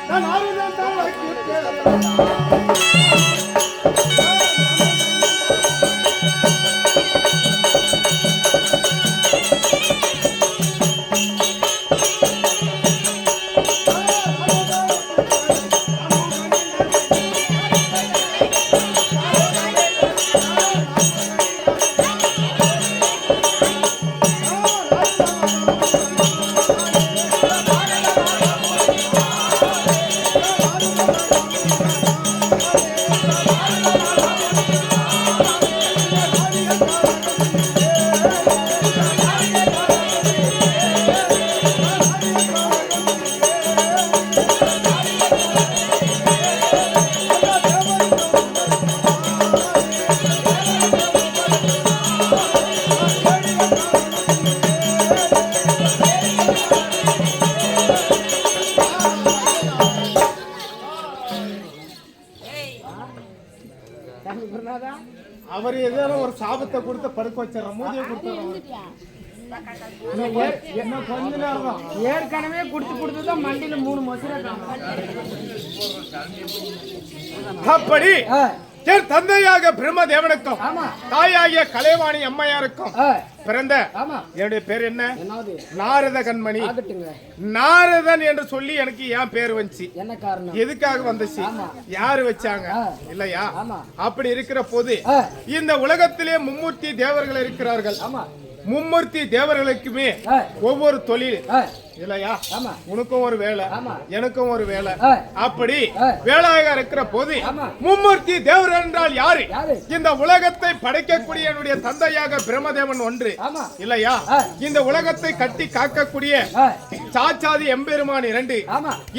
நான் ஆறுதான் தான் அவர் ஏதோ ஒரு சாபத்தை கொடுத்து படுக்க வச்சார மூதியை கொடுத்தாரு. கொஞ்ச நேரம் தான் ஏற்கனவே குடுத்துதான் மண்டியில 3 மசுரை. அப்படி என் தந்தையாக பிரம்மதேவனுக்கும் தாயாகிய கலைவாணி அம்மையாருக்கும் பிறந்த என்னுடைய பேர் என்ன? நாரத கண்மணி. நாரதன் என்று சொல்லி எனக்கு ஏன் பேர் வந்துச்சு? என்ன காரணம்? எதுக்காக வந்துச்சு? யாரு வச்சாங்க இல்லையா? அப்படி இருக்கிற போது இந்த உலகத்திலே மும்மூர்த்தி தேவர்கள் இருக்கிறார்கள். மும்மூர்த்தி தேவர்களுக்குமே ஒவ்வொரு தொழில் இல்லையா? உனக்கும் ஒரு வேலை, எனக்கும் ஒரு வேலை. அப்படி வேலையாக இருக்கிற போது மும்மூர்த்தி தேவர் என்றால் யாரு? இந்த உலகத்தை படைக்கக்கூடிய என்னுடைய தந்தையாக பிரம்மதேவன் ஒன்று இல்லையா? இந்த உலகத்தை கட்டி காக்கக்கூடிய சாச்சாதி எம்பெருமான் 2.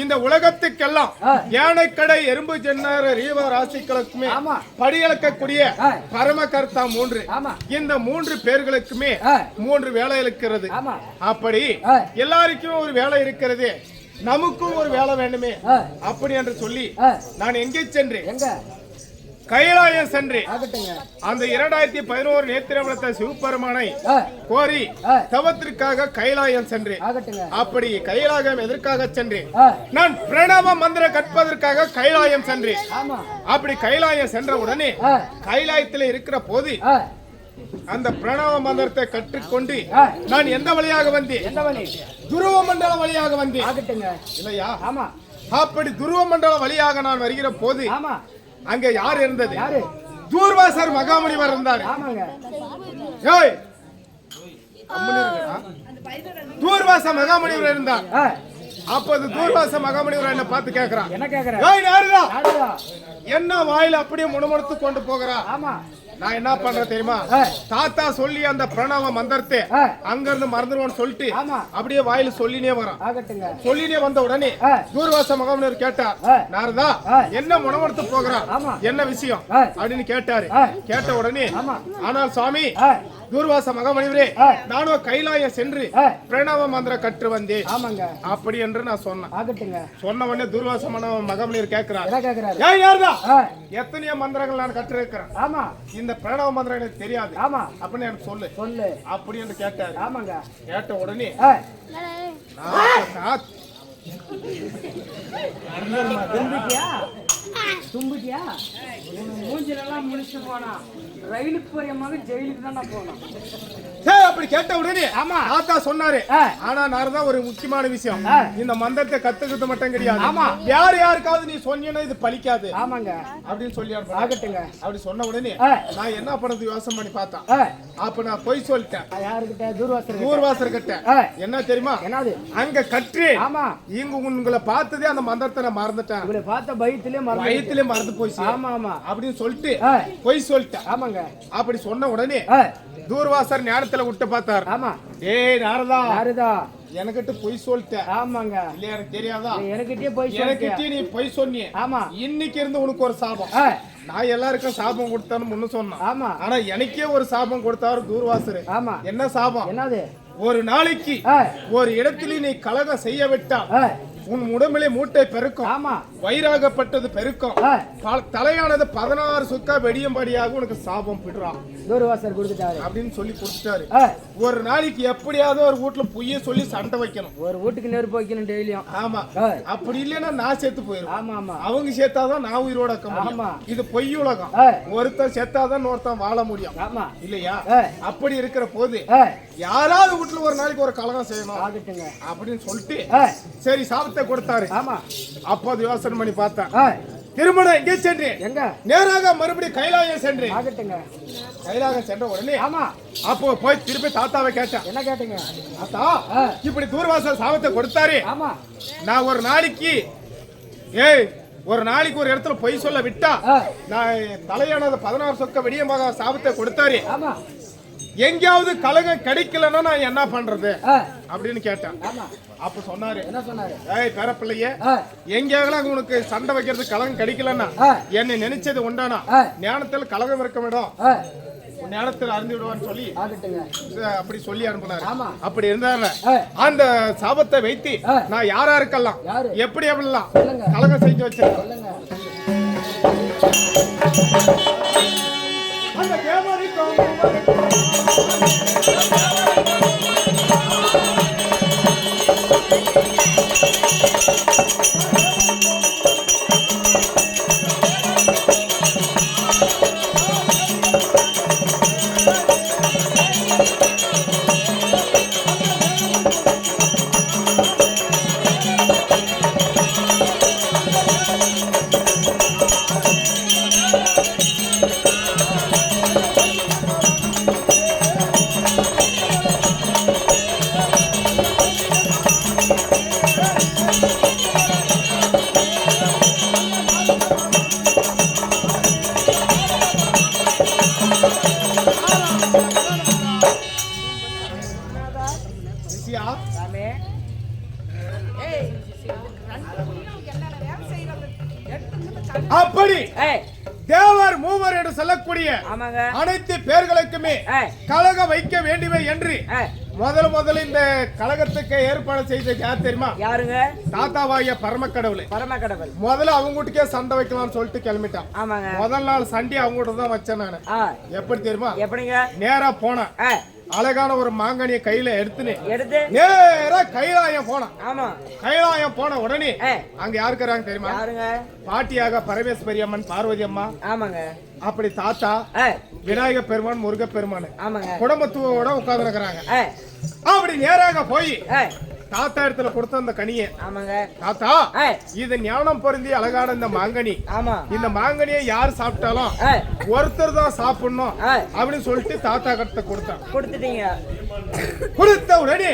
இந்த உலகத்துக்கெல்லாம் யானைக்கடை எறும்பு ஜென்னர் ரீவ ராசிகளுக்குமே படியளக்கக்கூடிய பரமகர்த்தா 3. இந்த 3 பேர்களுக்குமே 3 வேலை இருக்கிறது. அப்படி எல்லாருக்கும் ஒரு வேலை இருக்கிறது, நமக்கும் ஒரு வேலை வேண்டுமே. அப்படி என்று சொல்லி நான் எங்கே சென்றேன்? கைலாயம் சென்று அந்த 2011 நேத்திரவளத்த சிவபெருமானை கோரி தவத்திற்காக கைலாயம் சென்று, அப்படி கைலாயம் எதற்காக சென்றேன்? நான் பிரணவ மந்திரம் கற்பதற்காக கைலாயம் சென்றேன். அப்படி கைலாயம் சென்ற உடனே கைலாயத்தில் இருக்கிற போது அந்த பிரணவ மந்திரத்தை கற்றுக்கொண்டு நான் எந்த வழியாக வந்தேன்? துருவ மண்டல வழியாக வந்தேன் இல்லையா? அப்படி துருவ மண்டல வழியாக நான் வருகிற போது அங்க யார் இருந்தது? தூர்வாசர் மகாமுனிவர் இருந்தார். தூர்வாச மகாமுனிவர் இருந்தார். அப்போது தூர்வாச மகாமுனிவர் என்ன பார்த்து கேட்கிறான், என்ன வாயில அப்படியே முணுமுணுத்து கொண்டு போகிறா? நான் என்ன பண்றேன் தெரியுமா? தாத்தா சொல்லி அந்த பிரணவ மந்திரத்தை அங்க இருந்து மறந்துடுவோன்னு சொல்லிட்டு அப்படியே வாயில சொல்லினே வரான். சொல்லினே வந்த உடனே தூர்வாச மகாமுனிவர் கேட்டார், நாரதா என்ன முணமுடுத்து போகிறான், என்ன விஷயம் அப்படின்னு கேட்டாரு. கேட்ட உடனே ஆனால் சுவாமி தூர்வாச மகாமுனிவரே, நானும் கைலாயம் சென்று பிரணவ மந்திரம் கற்று வந்தேன் அப்படி என்று நான் சொன்னேன். சொன்ன உடனே தூர்வாச மகாமுனிவர் கேட்கிறார், எத்தனையோ மந்திரங்கள் நான் கற்று இருக்கிறேன், இந்த பிரணவ மந்திரம் எனக்கு தெரியாது அப்படின்னு எனக்கு சொல்லு அப்படி என்று கேட்டாரு. கேட்ட உடனே தும்பிட்டியா மூஞ்சிலெல்லாம் முடிச்சு போனா ரயிலுக்கு போற மகன் ஜெயிலுக்கு தான் போனோம். அப்படி கேட்ட உடனே தாத்தா சொன்னாரு, ஆனா நான் ஒரு முக்கியமான விஷயம், இந்த மந்திரத்தை கத்துக்கிறது மட்டும் கிடையாது, யார் யாருக்காவது நீ சொன்னீங்கன்னா இது பலிக்காது அப்படின்னு சொல்லி அப்படி சொன்ன உடனே நான் என்ன பண்றது யோசனை பண்ணி பார்த்தேன். அப்ப நான் போய் சொல்லிட்டேன். யாருக்கிட்ட? தூர்வாசர் கிட்ட. என்ன தெரியுமா? அங்க கற்று இங்க உங்களை பார்த்ததே அந்த மந்திரத்தை நான் மறந்துட்டேன், பார்த்த பயத்திலே மறந்து போயிடுச்சு அப்படின்னு சொல்லிட்டு போய் சொல்லிட்டேன். அப்படி சொன்ன உடனே தூர்வாசர் ஞானத்துல விட்டு பார்த்தார். ஏய் நாரதா, எனக்கிட்ட பொய் சொல்லிட்டேன். இல்ல எனக்கு தெரியாதா? எனக்கிட்டே நீ பொய் சொன்னியே, இன்னைக்கு இருந்து உனக்கு ஒரு சாபம். நான் எல்லாருக்கும் சாபம் கொடுத்தான்னு முன்ன சொன்னேன், ஆனா எனக்கே ஒரு சாபம் கொடுத்தாரு தூர்வாசர். என்ன சாபம்? என்னது? ஒரு நாளைக்கு ஒரு இடத்துல நீ கலகம் செய்ய விட்டால் உன் உடம்பிலே மூட்டை பெருக்கும். ஆமா. வயிறாகப்பட்டது பெருக்கும். தலையானது 16 சுக்கா வெடியும்படியாக உனக்கு சாபம் பிடுறான். தூர்வாசர் கொடுத்துட்டாரு அப்படின்னு சொல்லி கொடுத்துட்டாரு. ஒரு நாளைக்கு எப்படியாவது ஒரு வீட்டுல பொய்ய சொல்லி சண்டை வைக்கணும். ஒரு வீட்டுக்கு நெருப்பு வைக்கணும் டெய்லியும். ஆமா. அப்படி இல்லைன்னா நான் செத்து போயிருவேன். ஆமா ஆமா. அவங்க சேர்த்தாதான் நான் உயிரோட இருக்க முடியும். இது பொய் உலகம். ஒருத்தன் செத்தாதான் ஒருத்தன் வாழ முடியும். ஆமா இல்லையா? அப்படி இருக்கிற போது யாராவது வீட்டுல ஒரு நாளைக்கு ஒரு கலகம் செய்யணும் அப்படின்னு சொல்லிட்டு சரி சாபத்தை கொடுத்தாரு. ஆமா. அப்போது யோசனை பண்ணி பார்த்தேன். திருமணம் எங்கே சென்றேன்? எங்க? நேராக மறுபடியும் கைலாயம் சென்றேன். கைலாயம் சென்ற உடனே ஆமா அப்போ போய் திருப்பி தாத்தாவை கேட்டேன். என்ன கேட்டீங்க? தாத்தா இப்படி தூர்வாசல் சாபத்தை கொடுத்தாரு. ஆமா. நான் ஒரு நாளைக்கு ஒரு நாளைக்கு ஒரு இடத்துல பொய் சொல்ல விட்டா நான் தலையானது 16 சொக்க வெடியமாக சாபத்தை கொடுத்தாரு. ஆமா. எங்கேயாவது கலகம் கிடைக்கலன்னா நான் என்ன பண்றது அப்படின்னு கேட்டேன். அப்ப சொன்னாரு. என்ன சொன்னாரு? பேரப்பிள்ளையே, எங்கேயாவது உனக்கு சண்டை வைக்கிறது கலகம் கிடைக்கலன்னா என்னை நினைச்சது உண்டானா ஞானத்தில் கலகம் இருக்க வேண்டாம், ஞானத்தில் அறிந்து விடுவான்னு சொல்லி அப்படி சொல்லி அனுப்பினாரு. அப்படி இருந்தாங்க அந்த சாபத்தை வைத்து நான் யாரா இருக்கலாம் எப்படி அப்படிலாம் கலகம் செஞ்சு வச்சிருக்கேன். அந்த அப்படி தேவர் மூவர் என்று சொல்லக்கூடிய அனைத்து பேர்களுக்குமே கலகம் வைக்க வேண்டுமே என்று முதல்ல இந்த கலகத்துக்கு ஏற்பாடு செய்த யார் தெரியுமா? யாருங்க? தாத்தாவாகிய பரமக்கடவுள். முதல்ல அவங்க வீட்டுக்கே சண்டை வைக்கலாம்னு சொல்லிட்டு கிளம்பிட்டான். முதல் நாள் சண்டை அவங்க வீட்டு தான் வச்சேன் நானு. எப்படி தெரியுமா? நேரா போனேன். அழகான ஒரு மாங்கனிய கையில எடுத்து நேரா கைலாயம் போனான். கைலாயம் போன உடனே அங்க யாருக்குறாங்க தெரியுமா? பாட்டியாக பரமேஸ்வரி அம்மன், பார்வதி அம்மா. அப்படி தாத்தா விநாயக பெருமான், முருக பெருமான் குடும்பத்தோட உட்கார்ந்து இருக்கிறாங்க. அப்படி நேராக போய் தாத்தா இடத்துல கொடுத்த அந்த கனியை, தாத்தா இது ஞானம் பொருந்தி அழகான இந்த மாங்கனி, இந்த மாங்கனியை யார் சாப்பிட்டாலும் ஒருத்தர் தான் சாப்பிடணும் அப்படின்னு சொல்லிட்டு தாத்தா கிட்ட கொடுத்தீங்க. கொடுத்த உடனே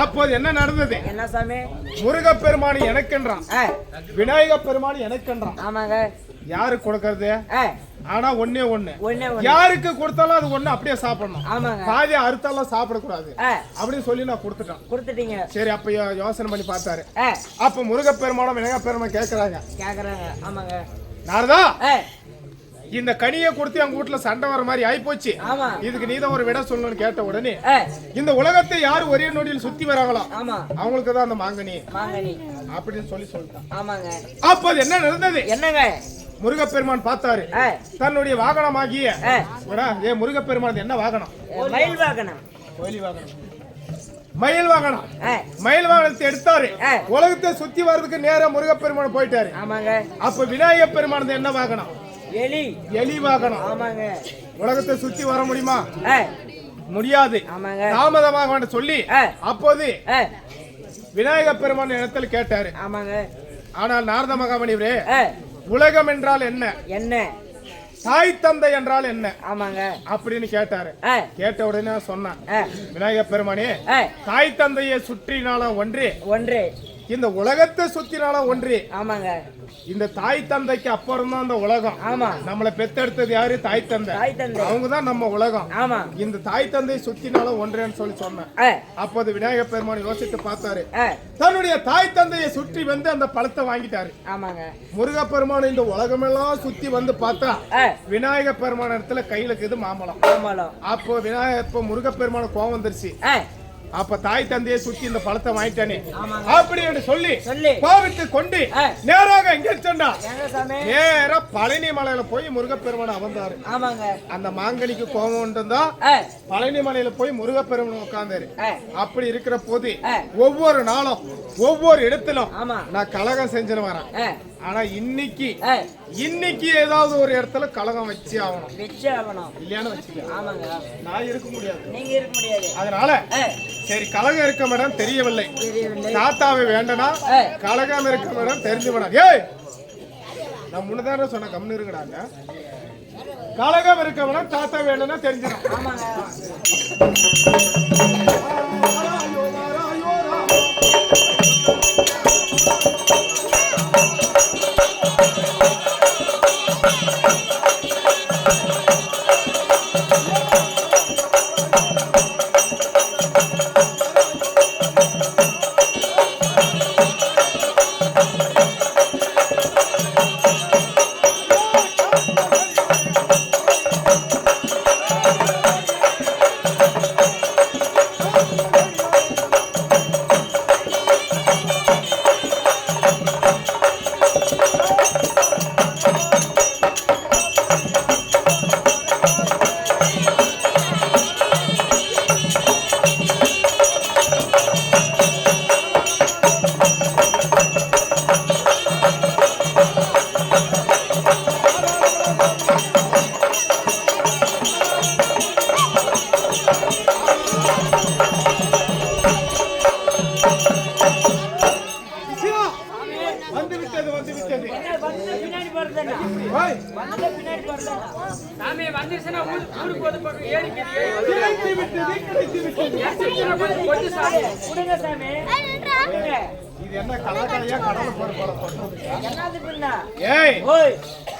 அப்போது என்ன நடந்தது? என்ன சாமி? முருக பெருமானி எனக்கென்றான், விநாயக பெருமானி எனக்கென்றான். யாருக்கு கொடுக்கறது? ஆனா ஒண்ணே ஒண்ணு, யாருக்கு கொடுத்தாலும் அது ஒண்ணு அப்படியே சாப்பிடணும், பாதி அறுத்தாலும் சாப்பிடக்கூடாது அப்படின்னு சொல்லி நான் கொடுத்துட்டேன். சரி, அப்ப யோசனை பண்ணி பார்த்தாரு. அப்ப முருகப்பெருமானும் விநாயகப்பெருமான் கேக்குறாங்க, நாரதா இந்த கனியை கொடுத்து அவங்க வீட்டுல சண்டை வர மாதிரி ஆயி போச்சு, இதுக்கு நீதான் ஒரு விட சொல்லணும்னு கேட்ட உடனே இந்த உலகத்தை யாரு ஒரே நொடியில் சுத்தி வராங்களோ அவங்களுக்கு தான் அந்த மாங்கனி அப்படின்னு சொல்லி சொல்லிட்டான். அப்ப அது என்ன நடந்தது? என்னங்க? முருகப்பெருமான் பார்த்தாரு. தன்னுடைய வாகனமாகிய முருகப்பெருமான் என்ன வாகனம்? மயில் வாகனம். மயில் வாகனம். மயில் வாகனத்தை எடுத்தாரு. உலகத்தை சுத்தி வர்றதுக்கு நேரம் முருகப்பெருமான் போயிட்டாரு. அப்ப விநாயக பெருமான் என்ன வாகனம்? எலி. எலி வாகனம். உலகத்தை சுத்தி வர முடியுமா? முடியாது, தாமதமாக சொல்லி அப்போது விநாயக பெருமான் இடத்துல கேட்டாரு. ஆனால் நாரத மகாமணிவரே, உலகம் என்றால் என்ன, என்ன தாய் தந்தை என்றால் என்ன அப்படின்னு கேட்டாரு. கேட்ட உடனே சொன்னான், விநாயக பெருமானே, தாய் தந்தையை சுற்றினாலும் ஒன்றே, இந்த உலகத்தை சுத்தினாலும் ஒன்றே. இந்த தாய் தந்தைக்கு அப்புறம் தான் அந்த உலகம். நம்மளை பெத்தெடுத்தது யாரு? தாய் தந்தை. அவங்கதான் நம்ம உலகம். இந்த தாய் தந்தை சுத்தினாலும் ஒன்றேன்னு சொல்லி சொன்னேன். அப்போது விநாயக பெருமான் யோசித்து பார்த்தாரு. தன்னுடைய தாய் தந்தையை சுற்றி வந்து அந்த பழத்தை வாங்கிட்டாரு. முருகப்பெருமான் இந்த உலகமெல்லாம் சுத்தி வந்து பார்த்தா விநாயக பெருமான இடத்துல கையில இருக்குது மாம்பழம். அப்போ முருகப்பெருமான கோவம் வந்துருச்சு. அப்ப தாய் தந்தையை சுத்தி இந்த பழத்தை வாங்கிட்டானே அப்படி என்று சொல்லி சொல்லி கோவித்து கொண்டு நேராக எங்க சென்றா எங்க சாமி நேரா பழனி மலையில போய் முருகப்பெருமான் அமர்ந்தாரு. ஆமாங்க அந்த மாங்கனிக்கு கோபம் இருந்தா பழனி மலையில போய் முருகப்பெருமான் உட்கார்ந்தாரு. அப்படி இருக்கிற போது ஒவ்வொரு நாளும் ஒவ்வொரு இடத்திலும் நான் கலகம் செஞ்சுன்னு வரேன். ஆனா இன்னைக்கு ஏதாவது ஒரு இடத்துல கலகம் வச்சு ஆகணும் இல்லையானு வச்சுக்க நான் இருக்க முடியாது. அதனால சரி கலகம் இருக்க மேடம் தெரியவில்லை, தாத்தாவை வேண்டனா கலகம் இருக்க மேடம் தெரிஞ்சு மேடம். ஏய் நான் முன்னதான சொன்ன கம்னு இருக்கிறாங்க. கலகம் இருக்க மேடம் தாத்தா வேண்டனா தெரிஞ்சிடும்.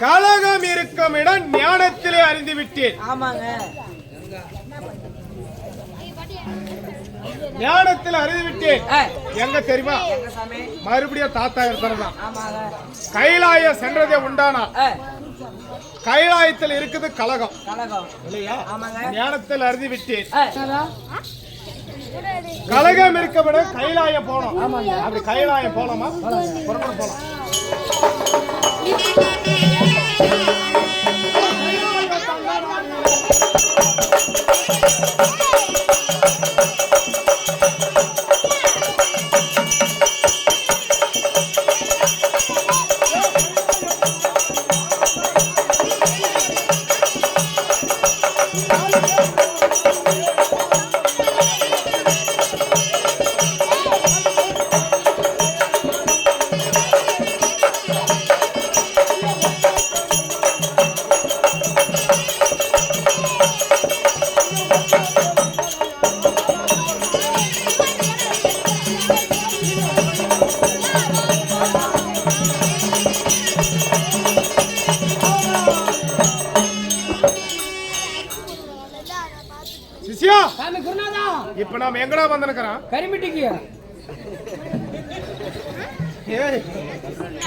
கலகம் இருக்கும் இடம் ஞானத்திலே அறிந்து விட்டேன். ஞானத்தில் அறிந்து விட்டேன். எங்க தெரியுமா? மறுபடியும் தாத்தா இருக்கிறதா கைலாய சென்றதே உண்டானா கைலாயத்தில் இருக்குது கலகம் இல்லையா? ஞானத்தில் அறிந்து விட்டேன். கலகம் இருக்க விட கைலாயம் போனோம். அப்படி கைலாயம் போலாமா? போலாம். இப்ப நாம எங்கடா வந்திருக்கிறோம்? கரிமேட்டிக்கு.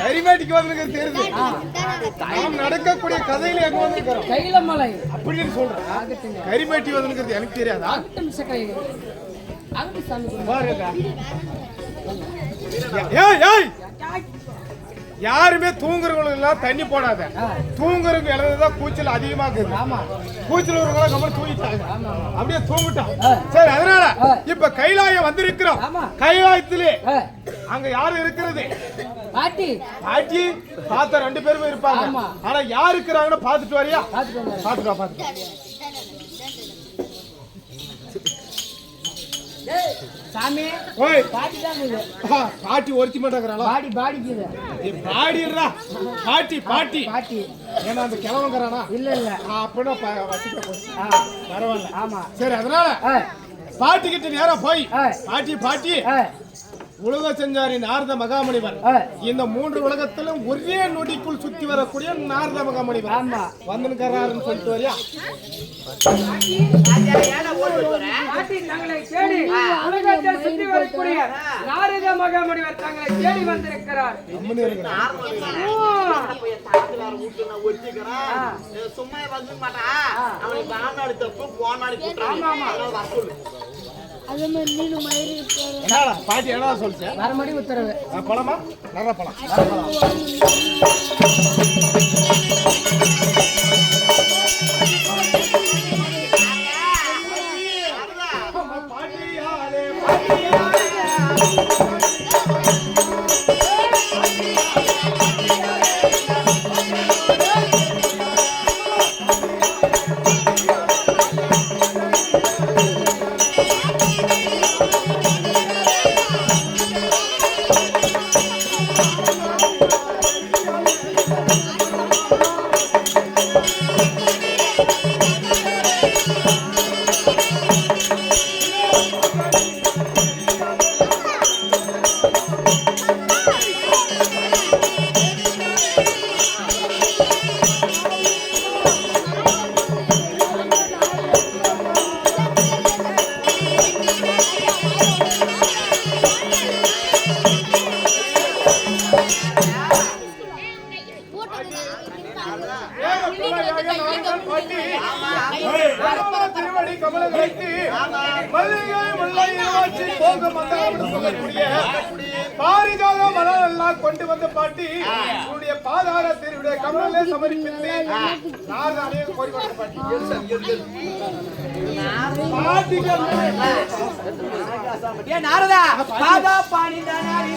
கரிமேட்டிக்கு வந்திருக்கிறது தெரியுது. நாம் நடக்கக்கூடிய கதையில எங்க வந்திருக்கிறோம்? கைலமலை அப்படின்னு சொல்றேன். கரிமேட்டி வந்திருக்கிறது எனக்கு தெரியாதா? யாருமே தூங்குறவங்க எல்லாம் தண்ணி போடாத. தூங்குறவங்க இழந்ததான் கூச்சல் அதிகமா இருக்குது. கூச்சல் வருவங்க கம்மி தூங்கிட்டாங்க. அப்படியே தூங்கிட்டாங்க. சரி அதனால இப்ப கைலாயம் வந்திருக்கிறோம். கைலாயத்திலே அங்க யாரு இருக்கிறது? பாட்டி பாட்டி தாத்தா 2 பேருமே இருப்பாங்க. ஆனா யாரு இருக்கிறாங்கன்னு பாத்துட்டு வரியா? பாத்துட்டு சாமி ஓய் பாட்டி ஒருத்தி மாட்டேங்கறாளா? பாடிடுறா பாட்டி ஏன்னா அந்த கிழவங்கறானா? இல்ல அப்பனா வசிக்க போச்சு. பரவாயில்ல. ஆமா சரி அதனால பாட்டி கிட்ட நேரா போய் பாட்டி உலக செஞ்சாரி நாரத மகாமுனிவர் இந்த 3 உலகத்திலும் ஒரே நொடிக்குள் சுத்தி வரக்கூடிய நாரத மகாமுனிவர் வந்துருக்காருன்னு சொல்லிட்டு வரியா? சுத்தி வரக்கூடிய நாரத மகாமுனிவர் தங்களை தேடி வந்திருக்கிறார். என்னடா பாட்டி என்ன சொல்லுச்சு? மறுபடி உத்தரவு. பழமா? நல்ல பழம். திருமணி கமலங்களுக்கு மல்லிகை முல்லை வாச்சி போக மந்தாரக்கூடிய பாரிஜாத மலர் எல்லாம் கொண்டு வந்த பாட்டி உன்னுடைய பாதார திருவிடைய கமலே சமர்ப்பித்து நான் அனைவரும் கோரிக்கை பாட்டி ஏ நாரதா பாதா பாணி தானாரி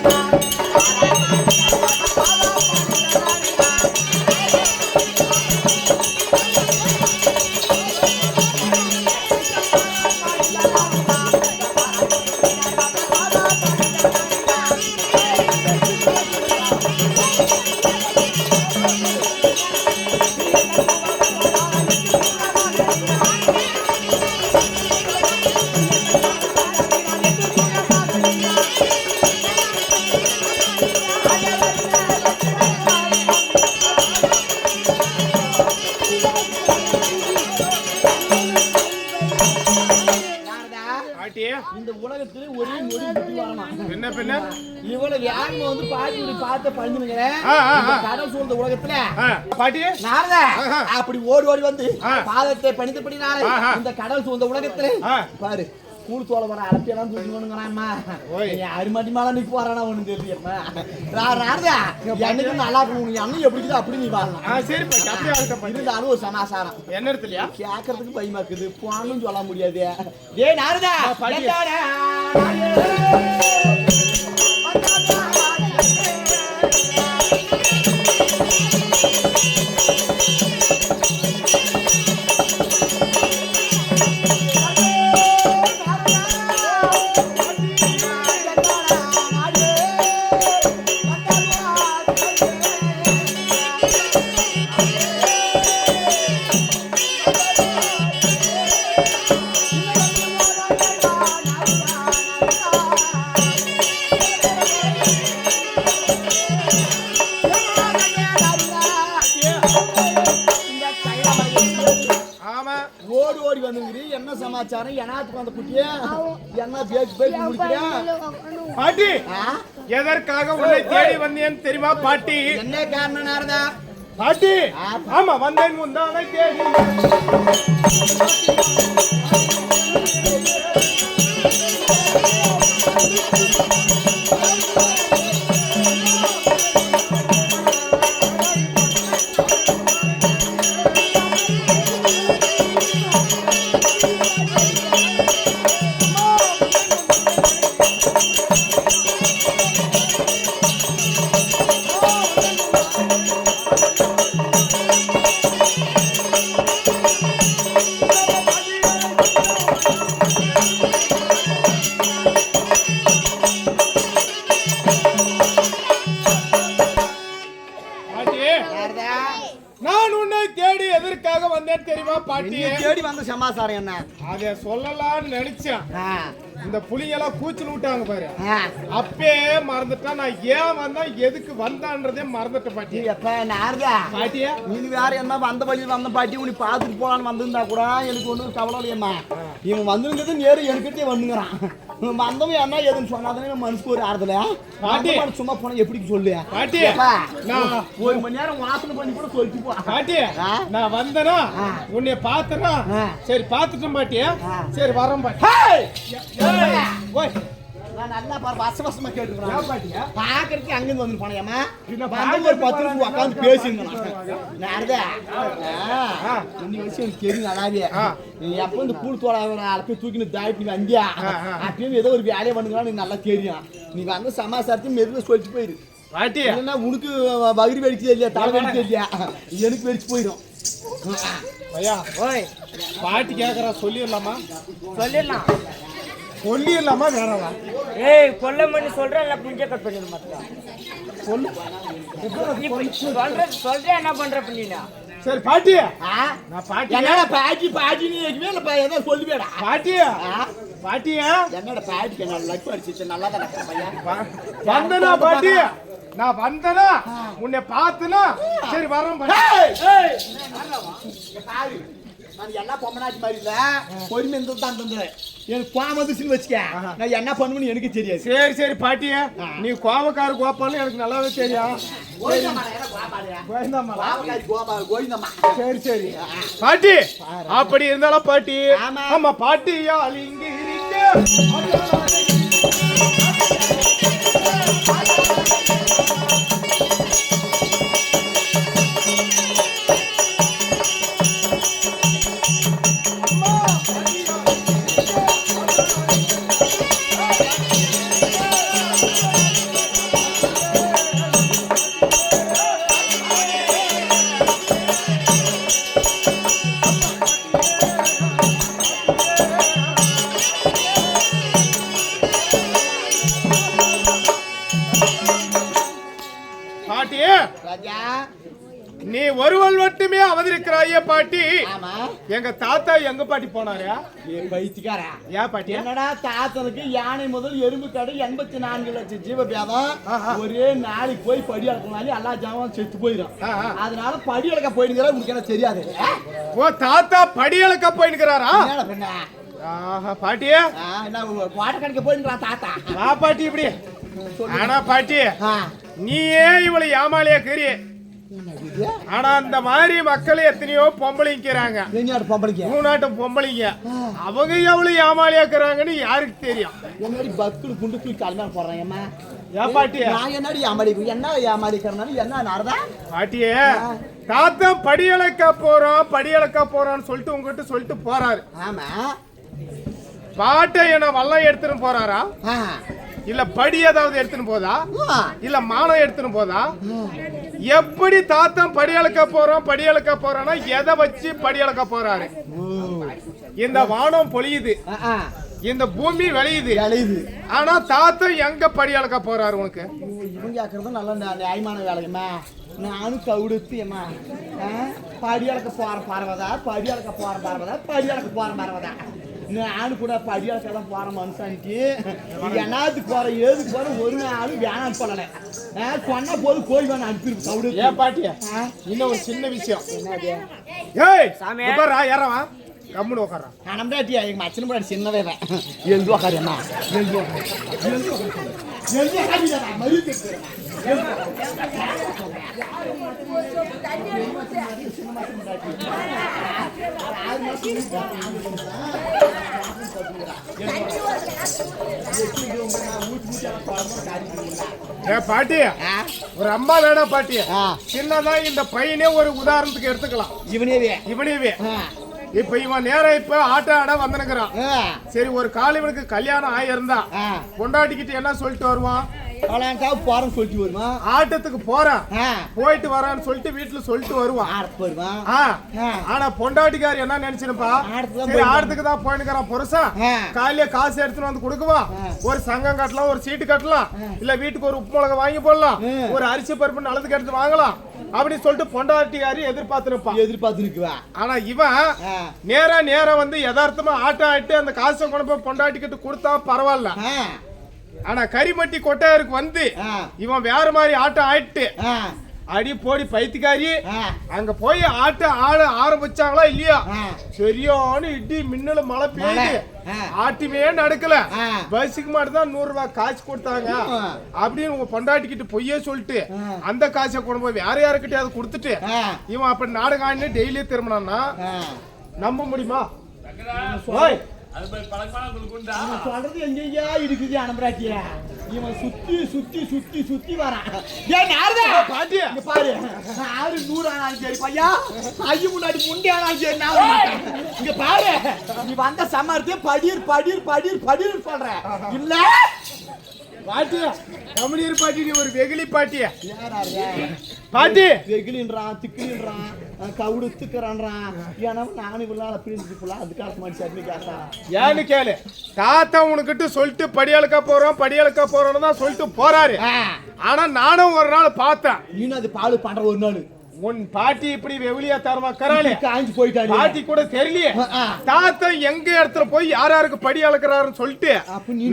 இந்த உலகத்துல ஒரே நொடி புத்தி வரணும். என்ன பெண்ண இவ்வளவு யாருன்னு வந்து பாட்டி பார்த்து பண்ணிக்கிறேன். கடல் சூழ்ந்த உலகத்துல பாட்டி நாரதா அப்படி ஓடி ஓடி வந்து பாதத்தை பணித்தபடினாலே இந்த கடல் சூழ்ந்த உலகத்துல பாரு கூழ் சோள வர அலப்பியெல்லாம் தூக்கணுங்கிறாம்மா. அருமாட்டி மேல நிக்க போறானா ஒண்ணு தெரியல. நாரதா எனக்கு நல்லா இருக்கும். அண்ணன் எப்படி இருக்குது அப்படி நீ வாங்கலாம். சரி பாட்டி அப்படியே ஆகட்டும். இருந்தாலும் ஒரு சமாசாரம் என்ன இடத்துலயா கேட்கறதுக்கு பயமா இருக்குது. போனும் சொல்ல முடியாது. டேய் நாரதா ஓடி ஓடி வந்து என்ன சமாச்சாரம் என்னாத்துக்கு அந்த குட்டியா என்ன பேச்சு பேச்சு முடிக்கிறியா பாட்டி? எதற்காக உன்னை தேடி வந்தேன்னு தெரியுமா பாட்டி? என்ன காரணம் நாரதா? பாட்டி ஆமா வந்தேன் முந்தானை தேடி நான் உன்னை தேடி எதற்காக வந்தேன் தெரியுமா பாட்டி? தேடி வந்த சமாசாரம் என்ன? அத சொல்லலாம்னு நினைச்சேன். இந்த புலியெல்லாம் கூச்சல் விட்டாங்க பாரு, அப்பே மறந்துட்டேன். நான் ஏன் வந்தா எதுக்கு வந்தான்றதே மறந்துட்டேன் பாட்டி. நாரதா பாட்டியா நீ வேற என்ன வந்த வழியில் வந்த பாட்டி உனக்கு பார்த்துட்டு போலான்னு வந்திருந்தா கூட எனக்கு ஒன்றும் கவலை இல்லையம்மா. இவன் வந்துருங்கிறது நேரு எனக்கிட்டே வந்துங்கிறான். வந்தவன் என்ன ஏதுன்னு சொன்னாதானே மனசுக்கு ஒரு ஆறுதல. பாட்டி சும்மா போனா எப்படி சொல்லு பாட்டி? நான் 1 மணி நேரம் வாசனை பண்ணி கூட சொல்லிட்டு போ பாட்டி. நான் வந்தனா உன்னை பார்த்தனா, சரி பார்த்துட்டேன் பாட்டி, சரி வரேன் பாட்டி. நான் நல்லா பாரு வசமா கேட்டுக்கிறேன் பாட்டியா பாக்குறதுக்கு அங்கிருந்து வந்து போனேம்மா வந்து ஒரு 10 நிமிஷம் உட்காந்து பேசுங்க இன்னி வயசு எனக்கு தெரியும் நல்லாவே நீ எப்போ இந்த கூழ் தோட போய் தூக்கினு தாய்ட்டு நீ வந்தியா அப்பயும் ஏதோ ஒரு வேலையை பண்ணுங்கன்னு எனக்கு நல்லா தெரியும் நீ வந்து சமாசாரத்தையும் மெதுவாக சொல்லிட்டு போயிரு பாட்டி இல்லைன்னா உனக்கு வயிறு வெடிச்சது இல்லையா தலை வெடிச்சது இல்லையா எனக்கு வெடிச்சு போயிடும் ஐயா ஓய் பாட்டி கேட்கறா சொல்லிடலாமா சொல்லிடலாம் சொல்லிடலாமா வேறவா ஏய் கொல்ல மணி சொல்றேன் இல்ல புஞ்ச கட் பண்ணிட மாட்டேன் சொல்லு சொல்றேன் என்ன பண்ற பண்ணினா சரி பாட்டி நான் பாட்டி என்னடா பாட்டி நீ எதுவுமே ஏதோ சொல்லுவேடா பாட்டியா பாட்டியா என்னடா பாட்டிக்கு என்ன லக் அடிச்சிச்சு நல்லா தான் பையன் வந்தனா பாட்டி நான் வந்தனா உன்னை பார்த்தனா சரி வரோம் நான் என்ன பொம்மனாச்சு மாதிரி இல்ல பொறுமை தான் தந்தேன் எனக்கு கோவம் வந்துச்சுன்னு வச்சுக்க நான் என்ன பண்ணுவேன்னு எனக்கு தெரியாது சரி சரி பாட்டியா நீ கோவக்கார கோப்பாலும் எனக்கு நல்லாவே தெரியும் சரி சரி பாட்டி அப்படி இருந்தாலும் பாட்டி ஆமா பாட்டியா இங்க இருக்க நீ ஒருவள் மட்டுமே அவதரிக்கிறாயே பாட்டி எங்க தாத்தா எங்க பாட்டி போனாரு பைத்தியக்காரா ஏன் பாட்டி என்னடா தாத்தனுக்கு யானை முதல் எறும்பு கடை 84 லட்சம் ஜீவபியாதம் ஒரே நாளைக்கு போய் படி அளக்கனாலே எல்லா ஜாமான் செத்து போயிடும் அதனால படி அளக்க போயிடுங்கிற உங்களுக்கு என்ன தெரியாது ஓ தாத்தா படி அளக்க போயிடுங்கிறாரா பாட்டியா வாட்டர் கடைக்கு போயிடுங்கிறா தாத்தா வா பாட்டி இப்படி ஆனா பாட்டி நீயே இவ்வளவு ஏமாலியா கறி ஆனா அந்த மாதிரி மக்கள் எத்தனையோ பொம்பளைங்கிறாங்க மூணாட்டம் பொம்பளைங்க அவங்க எவ்வளவு ஏமாலியாக்குறாங்கன்னு யாருக்கு தெரியும் என்னடி பக்குடு குண்டு தூக்கி கல்யாண போடுறேன் ஏன் பாட்டி நான் என்னடி ஏமாளி என்ன ஏமாளிக்கிறனால என்ன நடந்தா பாட்டியே தாத்தா படியளக்க போறோம்னு சொல்லிட்டு உங்ககிட்ட சொல்லிட்டு போறாரு ஆமா பாட்டை என்ன வல்லம் எடுத்துன்னு போறாரா இல்ல படி ஏதாவது எடுத்துன்னு போதா இல்ல மானம் எடுத்துன்னு போதா எப்படி தாத்தா படி அளக்க போறோம்னா எதை வச்சு படி அளக்க போறாரு இந்த வானம் பொழியுது இந்த பூமி விளையுது ஆனா தாத்தா எங்க படி அளக்க போறாரு உனக்கு இவங்க கேக்குறது நல்ல நியாயமான வேலையம்மா நானும் கவுடுத்தியம்மா படி அளக்க போறேன் பரவதா நானும் கூட படி அளக்கெல்லாம் போறேன் மனுஷானிக்கு என்னத்துக்கு போறேன் ஏதுக்கு போறேன் ஒரு நாளும் வேணான்னு சொல்லலை சொன்ன போது போய் வேணும் அனுப்பிருக்கு கவுடு ஏன் பாட்டியா இன்னும் ஒரு சின்ன விஷயம் ஏய் யாரவா கம்முன்னு உட்காரான் நம்பராட்டியா எங்க மச்சன கூட சின்னதே எழுந்து உட்காரியம்மா பாட்டி ஒரு அம்மா வேணா பாட்டி சின்னதான் இந்த பையனே ஒரு உதாரணத்துக்கு எடுத்துக்கலாம் இவனேவே இப்ப இவன் நேரம் இப்ப ஆட்ட ஆட வந்தனுக்குறான் சரி ஒரு காலிவனுக்கு கல்யாணம் ஆயிருந்தா பொண்டாட்டிக்கிட்டு என்ன சொல்லிட்டு வருவான் போறேன்னு சொல்லிட்டு வருவான் ஆட்டத்துக்கு போறான் போயிட்டு வரான்னு சொல்லிட்டு வீட்டுல சொல்லிட்டு வருவான் ஆனா பொண்டாட்டிக்கார் என்ன நினைச்சிருப்பா ஆட்டத்துக்கு தான் போயினுக்கிறான் புருஷன் காலையில காசு எடுத்துட்டு வந்து கொடுக்குவான் ஒரு சங்கம் கட்டலாம் ஒரு சீட்டு கட்டலாம் இல்ல வீட்டுக்கு ஒரு உப்பு மிளகா வாங்கி போடலாம் ஒரு அரிசி பருப்பு நல்லதுக்கு எடுத்து வாங்கலாம் அப்படின்னு சொல்லிட்டு பொண்டாட்டிக்காரி எதிர்பார்த்து ஆனா இவன் நேரா வந்து யதார்த்தமா ஆட்டம் ஆயிட்டு அந்த காசை கொண்டு போய் பொண்டாட்டிக்கிட்டு கொடுத்தா பரவாயில்ல ஆனா கரிமட்டி கொட்டையருக்கு வந்து இவன் வேற மாதிரி ஆட்டம் ஆயிட்டு அடி போடி பைத்தியக்காரி அங்க போய் ஆட்டம் ஆட ஆரம்பிச்சாங்களா இல்லையா சரியான இடி மின்னல மழை பெய்யுது ஆட்டுமே நடக்கல பஸ்ஸுக்கு மட்டும் தான் 100 ரூபாய் காசு கொடுத்தாங்க அப்படின்னு உங்க பொண்டாட்டிக்கிட்டு பொய்யே சொல்லிட்டு அந்த காசை கொண்டு போய் வேற யாருக்கிட்டையாவது கொடுத்துட்டு இவன் அப்படி நாடகம் ஆடினு டெய்லியே திரும்பினான்னா நம்ப முடியுமா சொல்றது எங்கெங்கயா இருக்குது அனம்பராட்டியா இவன் சுத்தி சுத்தி சுத்தி சுத்தி வரான் ஏன் நாரதா பாட்டி இங்க பாரு 600 ஆனாலும் சரி பையா ஐயோ முன்னாடி முண்டி ஆனாலும் சரி நான் வர மாட்டேன் இங்க பாரு நீ வந்த சமர்த்தே படிர் படிர் படிர் படிர் சொல்ற இல்ல பாட்டி கமலியர் பாட்டி நீ ஒரு வெகுளி பாட்டியா பாட்டி வெகுலின்றான் திக்குலின்றான் கவுடு திக்குறான்றான் ஏன்னா நானும் இவ்வளவு பிரிஞ்சு போல அதுக்காக மாதிரி சட்னி கேட்டா ஏன்னு கேளு தாத்தா உனக்கிட்ட சொல்லிட்டு படியாளுக்கா போறோம்னு தான் சொல்லிட்டு போறாரு ஆனா நானும் ஒரு நாள் பார்த்தேன் நீனும் அது பால் பண்ற ஒரு நாள் உன் பாட்டி இப்படி வெகுளியா தரமா கராளே காஞ்சி போயிட்டாரு பாட்டி கூட தெரியலையே தாத்தா எங்க இடத்துல போய் யார் யாருக்கு படி அளக்குறாருன்னு சொல்லிட்டு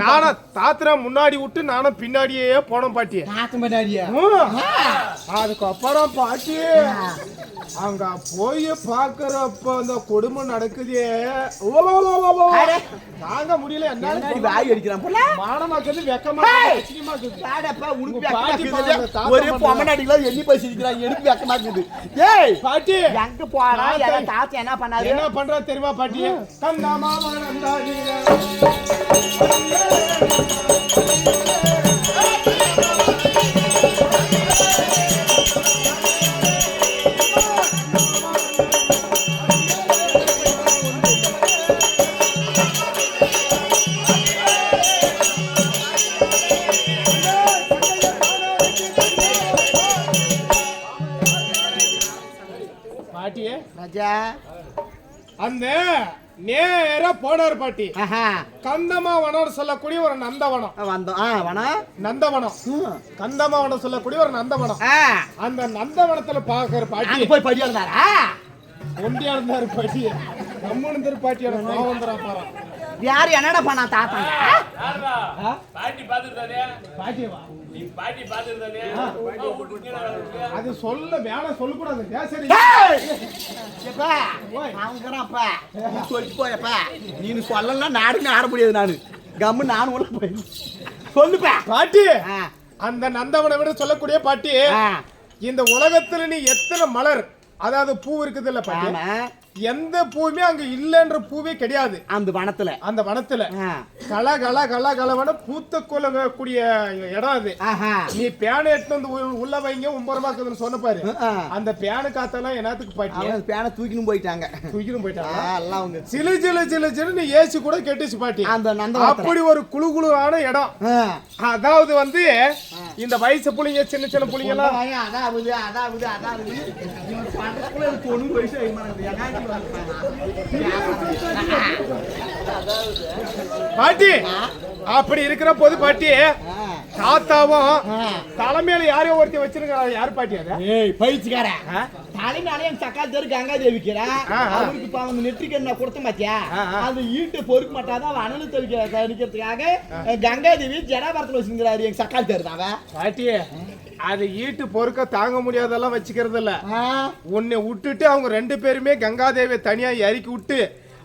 நானும் தாத்தா முன்னாடி விட்டு நானும் பின்னாடியே போனோம் பாட்டி அதுக்கப்புறம் பாட்டி அங்க போய் பாக்குறப்ப அந்த கொடுமை நடக்குதே தாங்க முடியல என்ன வாய் அடிக்கிறான் மானமாக்குது வெக்கமா ஒரே பொம்மனாடிகளா எண்ணி பேசிக்கிறான் எனக்கு வெக்கமா இருக்குது ஏய் பாட்டி எங்க போறா தாத்தா என்ன பண்ணாரு என்ன பண்றா தெரியுமா பாட்டி கந்தாமா வந்தாடி பாட்டியே ராஜா அந்த நேரா போனார் பாட்டி கந்தமா வனம் சொல்லக்கூடிய ஒரு நந்தவனம் வந்தோம் வனம் நந்தவனம் கந்தமா வனம் சொல்லக்கூடிய ஒரு நந்தவனம் அந்த நந்தவனத்துல பாக்குற பாட்டி போய் படியா இருந்தாரா ஒண்டியா இருந்தாரு பாட்டி நம்மளும் பாட்டியோட பாவந்தரா பாரு யாரு என்னடா பண்ணா தாத்தா பாட்டி பாத்துட்டானே பாட்டியவா நீ பாட்டி பாத்துட்டானே அது சொல்ல வேணாம் சொல்ல கூடாது பேசறீங்க ஏப்பா அவங்கறப்பா சொல்லிட்டு போயப்பா நீ சொல்லலாம் நாடுன்னு ஆட முடியாது நானு கம்மு நானும் உள்ள போய் சொல்லுப்பா பாட்டி அந்த நந்தவனை விட சொல்லக்கூடிய பாட்டி இந்த உலகத்துல நீ எத்தனை மலர் அதாவது பூ இருக்குது இல்ல பாட்டி எந்த பூவுமே அங்க இல்லன்ற பூவே கிடையாது அந்த வனத்துல கல கல கல கலவன பூத்த கொள்ளக்கூடிய இடம் அது நீ பேனை எடுத்து வந்து உள்ள வைங்க உம்பரமாக்குதுன்னு சொன்ன பாரு அந்த பேனு காத்தெல்லாம் என்னத்துக்கு பாட்டி பேனை தூக்கினும் போயிட்டாங்க எல்லாம் அவங்க சிலு சிலு சிலு சிலு நீ ஏசி கூட கெட்டுச்சு பாட்டி அந்த அப்படி ஒரு குழு குழுவான இடம் அதாவது வந்து இந்த வயசு புள்ளிங்க சின்ன சின்ன புள்ளிங்க எல்லாம் பாட்டி அப்படி இருக்கிற போது பாட்டி தாத்தாவும் தலைமையில யாரையும் ஒருத்தி வச்சிருக்காரு யாரு பாட்டி அது பயிற்சிக்கார தலைமையில சக்கால் கங்கா தேவிக்கிறா அவருக்கு இப்ப அவங்க நெற்றிக்கு என்ன கொடுத்த மாத்தியா அந்த ஈட்டு பொறுக்க மாட்டாதான் அனல் தவிக்கிறதுக்காக கங்கா தேவி ஜடாபரத்துல வச்சுக்கிறாரு எங்க சக்கால் தேர்தாவ பாட்டி அது ஈட்டு பொறுக்க தாங்க முடியாதெல்லாம் வச்சுக்கிறது இல்ல உன்னை விட்டுட்டு அவங்க ரெண்டு பேருமே கங்காதேவியை தனியா இறக்கி விட்டு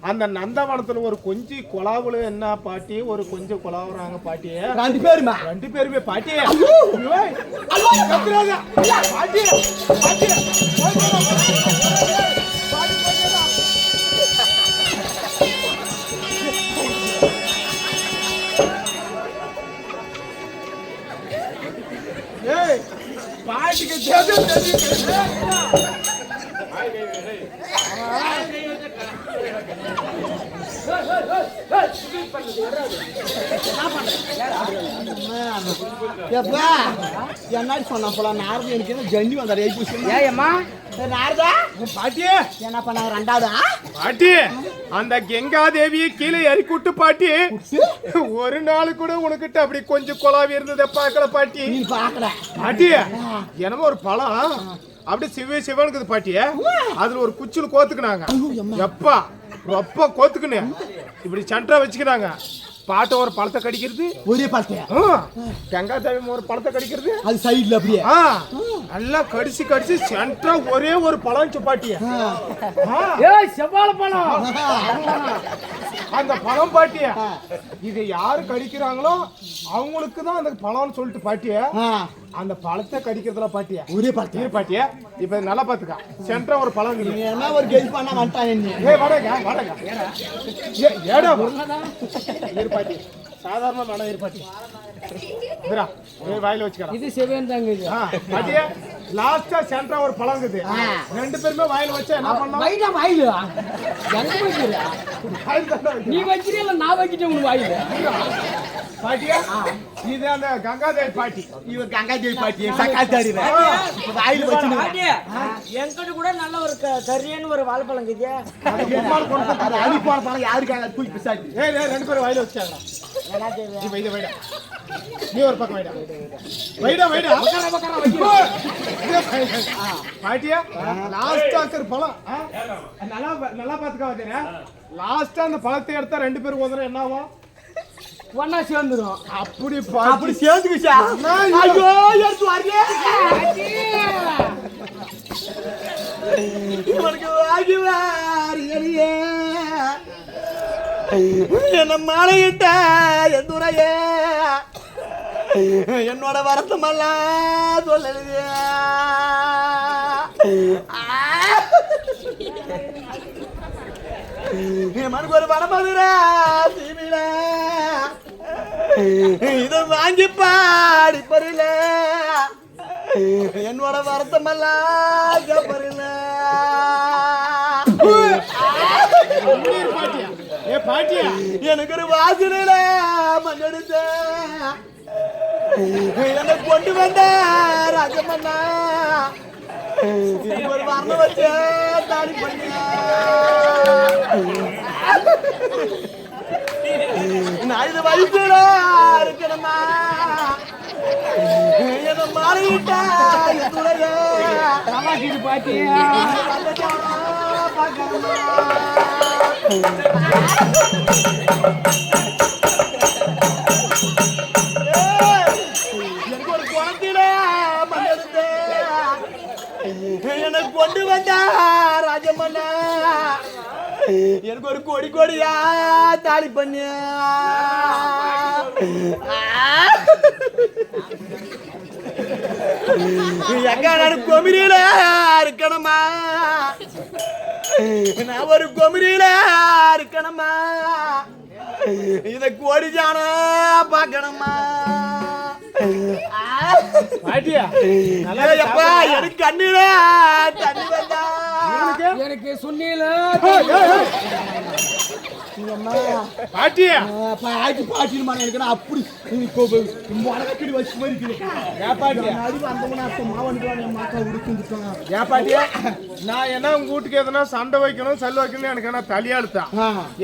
அந்த நந்தவனத்துல ஒரு கொஞ்சி கொலாவுல என்ன பாட்டி ஒரு கொஞ்சம் கொலாவுறாங்க பாட்டி ரெண்டு பேருமே பாட்டி பாட்டிக்கு என்ன சொன்னா போல நாரது எனக்கு ஜண்டி வந்தாரு ஏம்மா நாரதா பாட்டி என்ன பண்ணாங்க ரெண்டாவது பாட்டி அந்த கங்காதேவியை கீழே இறக்கி விட்டு பாட்டி ஒரு நாள் கூட உனக்கிட்ட அப்படி கொஞ்சம் கொலாவி இருந்ததை பாக்கல பாட்டி பாட்டி என்னமோ ஒரு பழம் அப்படி சிவனுக்குது பாட்டிய அதுல ஒரு குச்சில் கோத்துக்கினாங்க எப்பா ரொம்ப கோத்துக்குன்னு இப்படி சண்டை வச்சுக்கிறாங்க பாட்ட ஒரு பழத்தை கடிக்கிறது ஒரே பழத்தை கங்காதேவி ஒரு பழத்தை கடிக்கிறது அது சைடுல அப்படியே நல்லா கடிச்சு கடிச்சு சென்டரா ஒரே ஒரு பழம் பாட்டிய செவ்வாழை பழம் அந்த பழம் பாட்டிய இதை யாரு கடிக்கிறாங்களோ அவங்களுக்கு தான் அந்த பழம்னு சொல்லிட்டு பாட்டிய அந்த பழத்தை கடிக்கிறதுல பாட்டியா ஒரே பாட்டியா பாட்டியா இப்ப நல்லா பாத்துக்கா சென்டரா ஒரு பழம் என்ன ஒரு கெஸ் பண்ணா வந்துட்டான் ஏய் வாடகா ஏடா பாட்டி சாதாரண மேடம் ஏற்பாட்டி வாயில வச்சுக்கலாம் இது செவன் தாங்க இது பாட்டியா லாஸ்டா சென்டரா ஒரு பழம் இருக்குது ரெண்டு பேருமே வாயில வச்சா என்ன பண்ணலாம் வைடா வாயில எங்க வைக்கிற நீ வைக்கிறீல நான் வைக்கிட்டேன் உன் வாயில பாட்டியா இது அந்த கங்காதேவி பாட்டி இவன் கங்காதேவி பாட்டி சக்காத்தாடி வாயில வச்சு பாட்டியா என்கிட்ட கூட நல்ல ஒரு சரியான ஒரு வாழைப்பழம் இருக்குது அடிப்பான பழம் யாருக்காக தூக்கி பிசாச்சு ஏய் ரெண்டு பேரும் வாயில வச்சாங்க நீ வைடா நீ ஒரு பக்கம் வைடா பாட்டியா லாஸ்டா இருக்கிற பழம் நல்லா பாத்துக்கா பாத்தீங்க லாஸ்டா அந்த பழத்தை எடுத்தா ரெண்டு பேரும் உதற என்ன ஆகும் ஒன்னா சேர்ந்துரும் அப்படி சேர்ந்துக்கிச்சா ஐயோ எடுத்து வாரியே இவனுக்கு வாங்கி வாரியே என்ன மாலையிட்ட என் துறையே என்னோட வருத்தமெல்லாம் சொல்லுது மனுக்கு ஒரு பணமதுரா தீவில இத வாங்கி பாடி பரில என்னோட வருத்தமெல்லாம் பரில பாட்டியா எனக்கு ஒரு வாசனையில மண்ணெடுத்த எனக்கு கொண்டு வந்த ராஜமண்ணா ஒரு வர்ணம் வச்ச தாடி பண்ண நான் இது வயசுல இருக்கணுமா என்ன மாறிட்டா துறைய பாட்டியா எனக்கு ஒரு குழந்தையில மண்ணெடுத்த எனக்கு கொண்டு வந்த ராஜமண்ணா எனக்கு ஒரு கோடி கோடியா தாலி பண்ண எங்க நான் கொமிரியில இருக்கணுமா நான் ஒரு கொமிரியில இருக்கணுமா இத கோடி ஜான பாக்கணுமா பாட்டியா எப்பா எனக்கு கண்ணில தண்ணி வந்தா எனக்கு சொன்னீல பாட்டியா பாட்டி பாட்டின்னு எனக்கு அப்படி முடக்கடி வச்சு மாதிரி பாட்டியா நான் என்ன உங்க வீட்டுக்கு எதனா சண்டை வைக்கணும் சல் வைக்கணும் எனக்கு என்ன தலையாளுத்தான்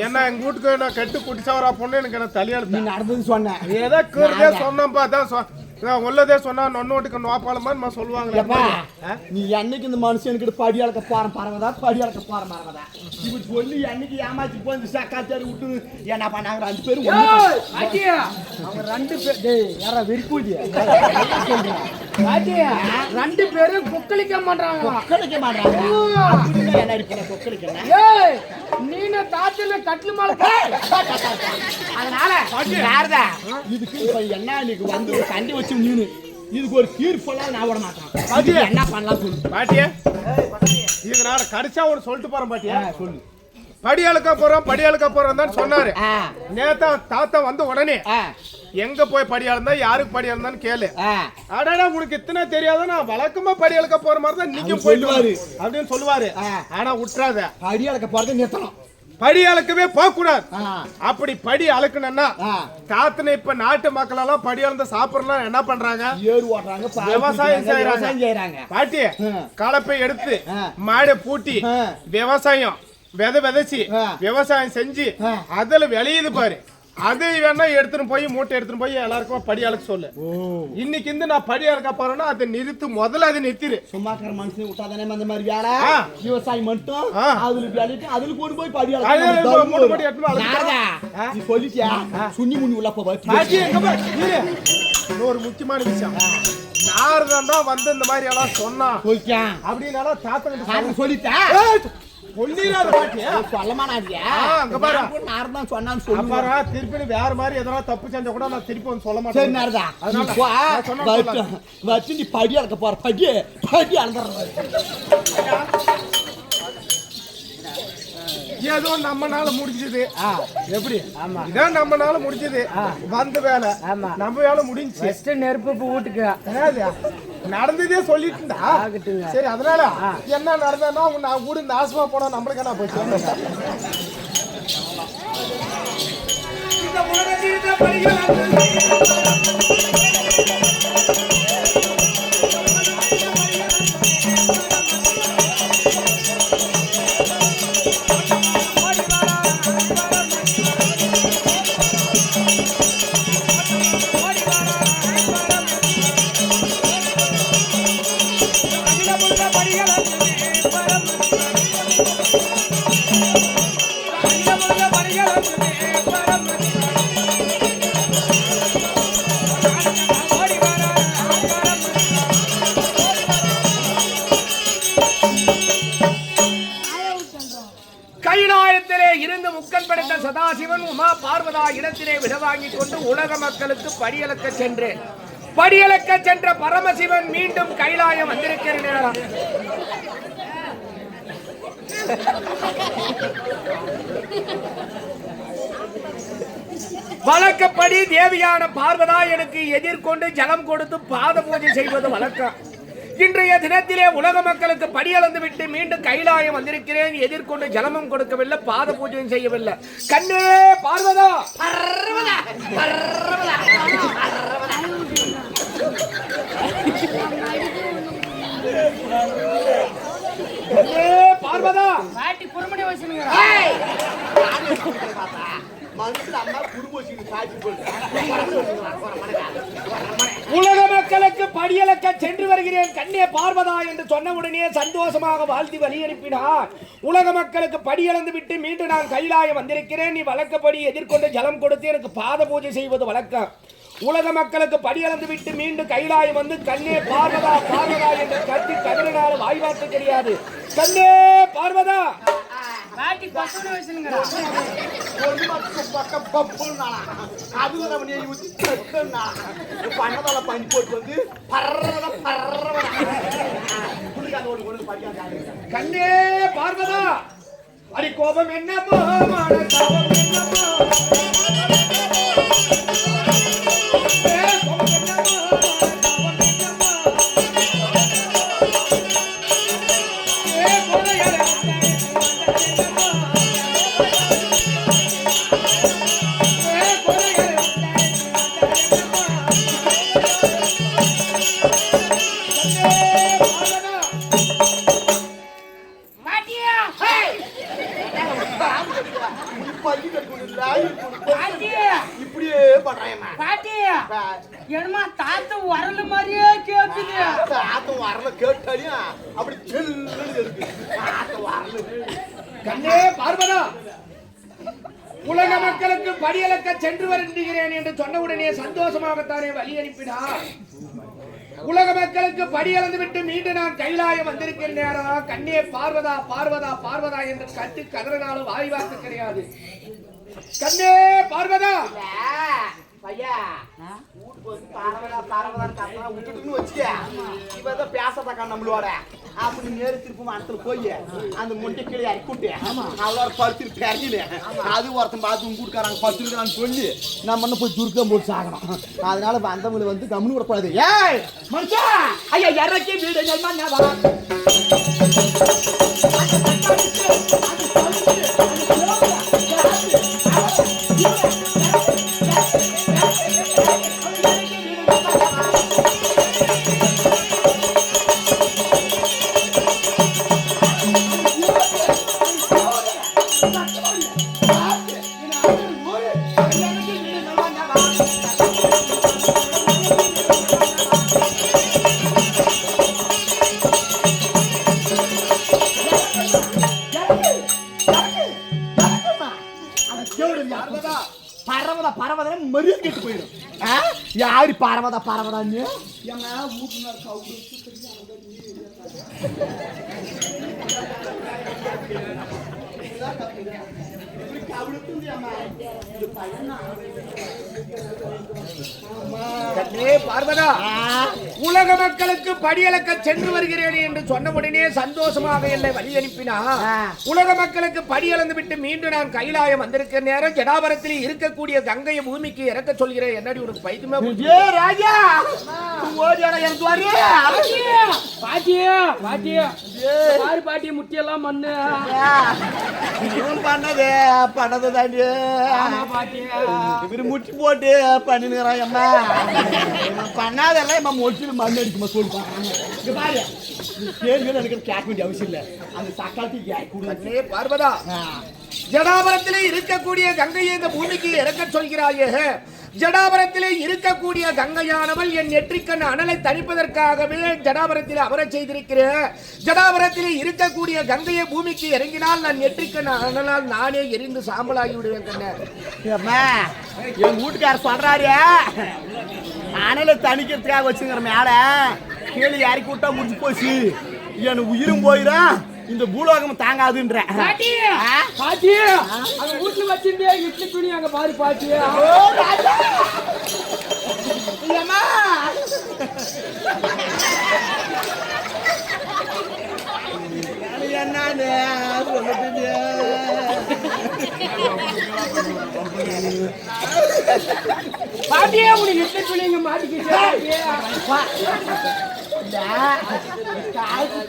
ஏன்னா எங்க வீட்டுக்கு நான் கட்டு குட்டி சவரா பொண்ணு எனக்கு என்ன தலையாளுத்தான் நடந்தது சொன்னேன் ஏதோ கேட்டே சொன்னப்பா தான் உள்ளதே சொன்னா நொன்னோட்டுக்கு நோப்பாளமா சொல்லுவாங்க நீ என்னைக்கு இந்த மனுஷனுக்கு படி அளக்க போற பறவதா படி அளக்க போற மரவதா இவரு சொல்லி என்னைக்கு ஏமாத்தி போய் சக்காச்சாரி விட்டு என்ன பண்ணாங்க ரெண்டு பேரும் அவங்க ரெண்டு பேர் யாரா வெறிப்பூஜி ரெண்டு பேரும் கொக்களிக்க மாட்டாங்க என்ன இருக்க கொக்களிக்க நீன தாத்துல கட்லு மாலை அதனால இதுக்கு இப்ப என்ன இன்னைக்கு வந்து சண்டை வச்சு நீனு இதுக்கு ஒரு தீர்ப்பெல்லாம் நான் விட மாட்டேன் என்ன பண்ணலாம் சொல்லு பாட்டியா இது நான் கடைசியா ஒரு சொல்லிட்டு போறேன் பாட்டியா சொல்லு படி அளக்க போறோம் தான் சொன்னாரு நேத்தா தாத்தா வந்த உடனே எங்க போய் படி அளந்தா யாருக்கு படி அளந்தான்னு கேளு அடடா உனக்கு இத்தனை தெரியாத நான் வழக்கமா படி அளக்க போற மாதிரி தான் நீங்க போயிடுவாரு அப்படின்னு சொல்லுவாரு ஆனா விட்டுறாத படி அளக்க போறதை நிறுத்தணும் படி அளக்கவே போக கூடாது அப்படி படி அளக்கணும்னா தாத்தனை இப்ப நாட்டு மக்கள் எல்லாம் படி அளந்த சாப்பிடலாம் என்ன பண்றாங்க ஏறு ஓட்டுறாங்க விவசாயம் செய்யறாங்க பாட்டி கலப்பை எடுத்து மாடை பூட்டி விவசாயம் விதைச்சு விவசாயம் செஞ்சு அதுல விளையுது பாரு அது வேணா எடுத்துட்டு போய் மூட்டை எடுத்துட்டு போய் எல்லாருக்கும் படி அளக்க சொல்லு இன்னைக்கு இருந்து நான் படி அளக்க போறேன்னா அதை நிறுத்து முதல்ல அதை நிறுத்திரு சும்மாக்கிற மனுஷன் விட்டாதானே அந்த மாதிரி வேலை விவசாயம் மட்டும் அதுல விளையிட்டு அதுல கொண்டு போய் படி அளக்க நீ சொல்லிட்டியா சுண்ணி முன்னி உள்ள ஒரு முக்கியமான விஷயம் நாரதான் தான் வந்து இந்த மாதிரி எல்லாம் சொன்னா சொல்லிட்டேன் அப்படின்னால தாத்தா சொல்லிட்டேன் சொல்லிடாத பாட்டி சொல்லமா நாட்டியா அங்க பாரு நான் தான் சொன்னான்னு சொல்லு பாரு திருப்பி வேற மாதிரி எதனா தப்பு செஞ்சா கூட நான் திருப்பி வந்து சொல்ல மாட்டேன் சரி நேரதா அதனால வச்சு நீ படி அளக்க போற படி அளந்துற ஏதோ நம்மனால முடிஞ்சது எப்படி இதான் நம்மனால முடிஞ்சது வந்த வேலை நம்ம வேலை முடிஞ்சு நெருப்பு வீட்டுக்கு நடந்ததே சொல்லிட்டுடா சரி அதனால என்ன நடந்தா நான் கூட நாசமா போனா நம்மளுக்கு என்ன போச்சு கைலாயத்திலே இருந்து முக்கன் படைத்த சதாசிவன் உமா பார்வதா இடத்திலே விடவாங்கிக் கொண்டு உலக மக்களுக்கு படியளக்க சென்ற பரமசிவன் மீண்டும் கைலாயம் வந்திருக்கிற நேரம் வழக்கப்படி தேவியான பார்வதா எனக்கு எதிர்கொண்டு ஜலம் கொடுத்து பாத பூஜை செய்வது வழக்கம். இன்றைய தினத்திலே உலக மக்களுக்கு படியளந்து விட்டு மீண்டும் கைலாயம் வந்திருக்கிறேன். எதிர்கொண்டு ஜலமும் கொடுக்கவில்லை, பாத பூஜையும் செய்யவில்லை. கண்ணே பார்வதா பார்வதா பாட்டி குறுமணி வச்சுங்க உலக மக்களுக்கு படியளக்க சென்று வருகிறேன் கண்ணே பார்வதா என்று சொன்னவுடனே சந்தோஷமாக வாழ்த்தி வழி அனுப்பினார். உலக மக்களுக்கு படியளந்து விட்டு மீண்டும் நான் கைலாயம் வந்திருக்கிறேன். நீ வழக்கப்படி எதிர்கொண்டு ஜலம் கொடுத்து எனக்கு பாத பூஜை செய்வது வழக்கம். உலக மக்களுக்கு படியளந்து விட்டு மீண்டும் கைலாயம் வந்து கண்ணே பார்வதா பார்வதா என்று கத்தி கதிரினால் வாய்வார்த்து தெரியாது. கண்ணே பார்வதா பாட்டி பசுன வச்சுங்க கண்ணே பார்வதா அடி கோபம் என்னமோ கோபம் என்னமோ என்னமா தாத்து வரல மாதிரியே கேக்குது. தாத்தும் வரல கேட்டாலியா அப்படி கண்ணே பார்வதா உலக மக்களுக்கு படியளக்க சென்று வருகிறேன் என்று சொன்னவுடனே சந்தோஷமாகத்தானே வழி அனுப்பினார். உலக மக்களுக்கு படியளந்து விட்டு மீண்டும் நான் கைலாயம் வந்திருக்கிற நேரம் கண்ணே பார்வதா பார்வதா பார்வதா என்று கத்தி கதறினாலும் வாய் வார்த்தை கிடையாது. கண்ணே பார்வதா பையா பார்வதா பார்வதா கத்தா விட்டுட்டுன்னு வச்சுக்க இவதான் பேசதாக்கா நம்மளோட அப்படி நேரு திருப்பி மனத்துல போய் அந்த முட்டை கீழே இறக்கிட்டு அவ்வளோ படுத்துட்டு பிறகு அது ஒருத்தன் பார்த்து கூட்டுக்காராங்க படுத்துருக்கான்னு சொல்லி நம்ம இன்னும் போய் துருக்கம் போட்டு சாகணும். அதனால வந்தவங்களை வந்து கம்முன்னு விடக்கூடாது. ஏய் மனுஷா ஐயா இறக்கி வீடு பரவதா மரியாதை கேட்டு போயிடும். யாரு பரவதா பரவதான்னு பார்வதா, உலக மக்களுக்கு படியளக்க சென்று வருகிறேன் என்று சொன்ன உடனே சந்தோஷமாக என்னை வழி அனுப்பினா, உலக மக்களுக்கு படியளந்து விட்டு மீண்டும் நான் கைலாயம் வந்திருக்கிற நேரம் ஜடாபரத்தில் இருக்கக்கூடிய கங்கையை பூமிக்கு இறக்க சொல்கிறேன். என்னடி உனக்கு பைத்தியமா? ராஜா பாட்டிய முட்டியெல்லாம் மண்ணு பண்ணது தாண்டி இவரு முட்டி போட்டு பண்ணினுக்கிறான். அம்மா பண்ணாதெல்லாம் இம்மா மொட்டில் மண் அடிக்குமா சொல்லுவாங்க. பாரு கேள்வி எனக்கு கேட்க வேண்டிய அவசியம் இல்லை. அந்த சக்காலத்துக்கு பார்வதா, ஜடாபரத்திலே இருக்கக்கூடிய கங்கையை இந்த பூமிக்கு இறக்க சொல்கிறாயே. ஜடாபரத்திலே இருக்கக்கூடிய கங்கையானவள் என் நெற்றிக்கண் அனலை தணிப்பதற்காகவே ஜடாபரத்திலே அமரச் செய்திருக்கிறேன். ஜடாபரத்திலே இருக்கக்கூடிய கங்கையை பூமிக்கு இறங்கினால் நான் நெற்றிக்கண் அனலால் நானே எரிந்து சாம்பலாகி விடுவேன். கண்ண என் வீட்டுக்காரர் சொல்றாரு, அனலை தணிக்கிறதுக்காக வச்சுக்கிற மேல கீழே இறக்கி விட்டா முடிஞ்சு போச்சு, எனக்கு உயிரும் போயிடும், இந்த பூலோகம் தாங்காதுன்ற. வீட்டுல வச்சிருந்தே இட்லி துணி அங்க பாரு பாட்டியா. என்னன்னு சொல்லிட்டு பாட்டியா உனக்கு இட்லி துணி இங்க மாட்டிக்கிச்சு.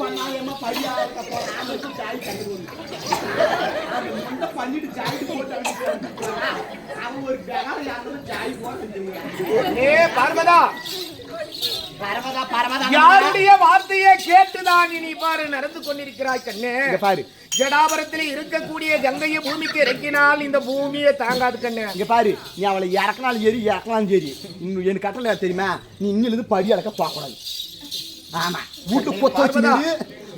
பண்ணாயமா படியா பண்ணிட்டு ஜாய் போட்டு அவன் ஒரு ஜாய் போட்டு. பார்வதா, பரமதா யாருடைய வார்த்தையை கேட்டுதான் நீ பாரு நடந்து கொண்டிருக்கிறாய். கண்ணே பாரு, ஜடாபரத்தில் இருக்கக்கூடிய கங்கையை பூமிக்கு இறக்கினால் இந்த பூமியை தாங்காது. கண்ணே இங்க பாரு, நீ அவளை இறக்கினாலும் சரி இறக்கினாலும் சரி, இன்னும் எனக்கு கட்டளை தெரியுமா, நீ இன்னிலிருந்து படி அளக்க பார்க்கக்கூடாது. ஆமா, வீட்டு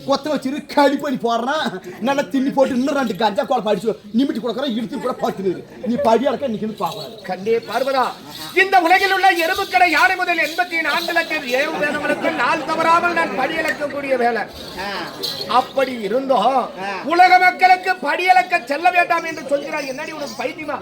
கொத்த வச்சிரு கடி பண்ணி போடுறான், நல்லா திண்ணி போட்டு இன்னும் 2 கஞ்சா கோலை படிச்சு நிமிட்டி கொடுக்குறேன், இழுத்து கூட பட்டுரு. நீ படி அளக்க இன்னைக்கு பார்க்கக்கூடாது. கண்டே பார்வதா, இந்த உலகில் உள்ள எறும்புக்கடை யானை முதல் 84 லட்சம் ஏழு வேதங்களுக்கு நாள் தவறாமல் நான் படியளக்கக்கூடிய வேலை. அப்படி இருந்தோம் உலக மக்களுக்கு படியளக்க செல்ல வேண்டாம் என்று சொல்கிறார். என்னடி உனக்கு பைத்தியமா?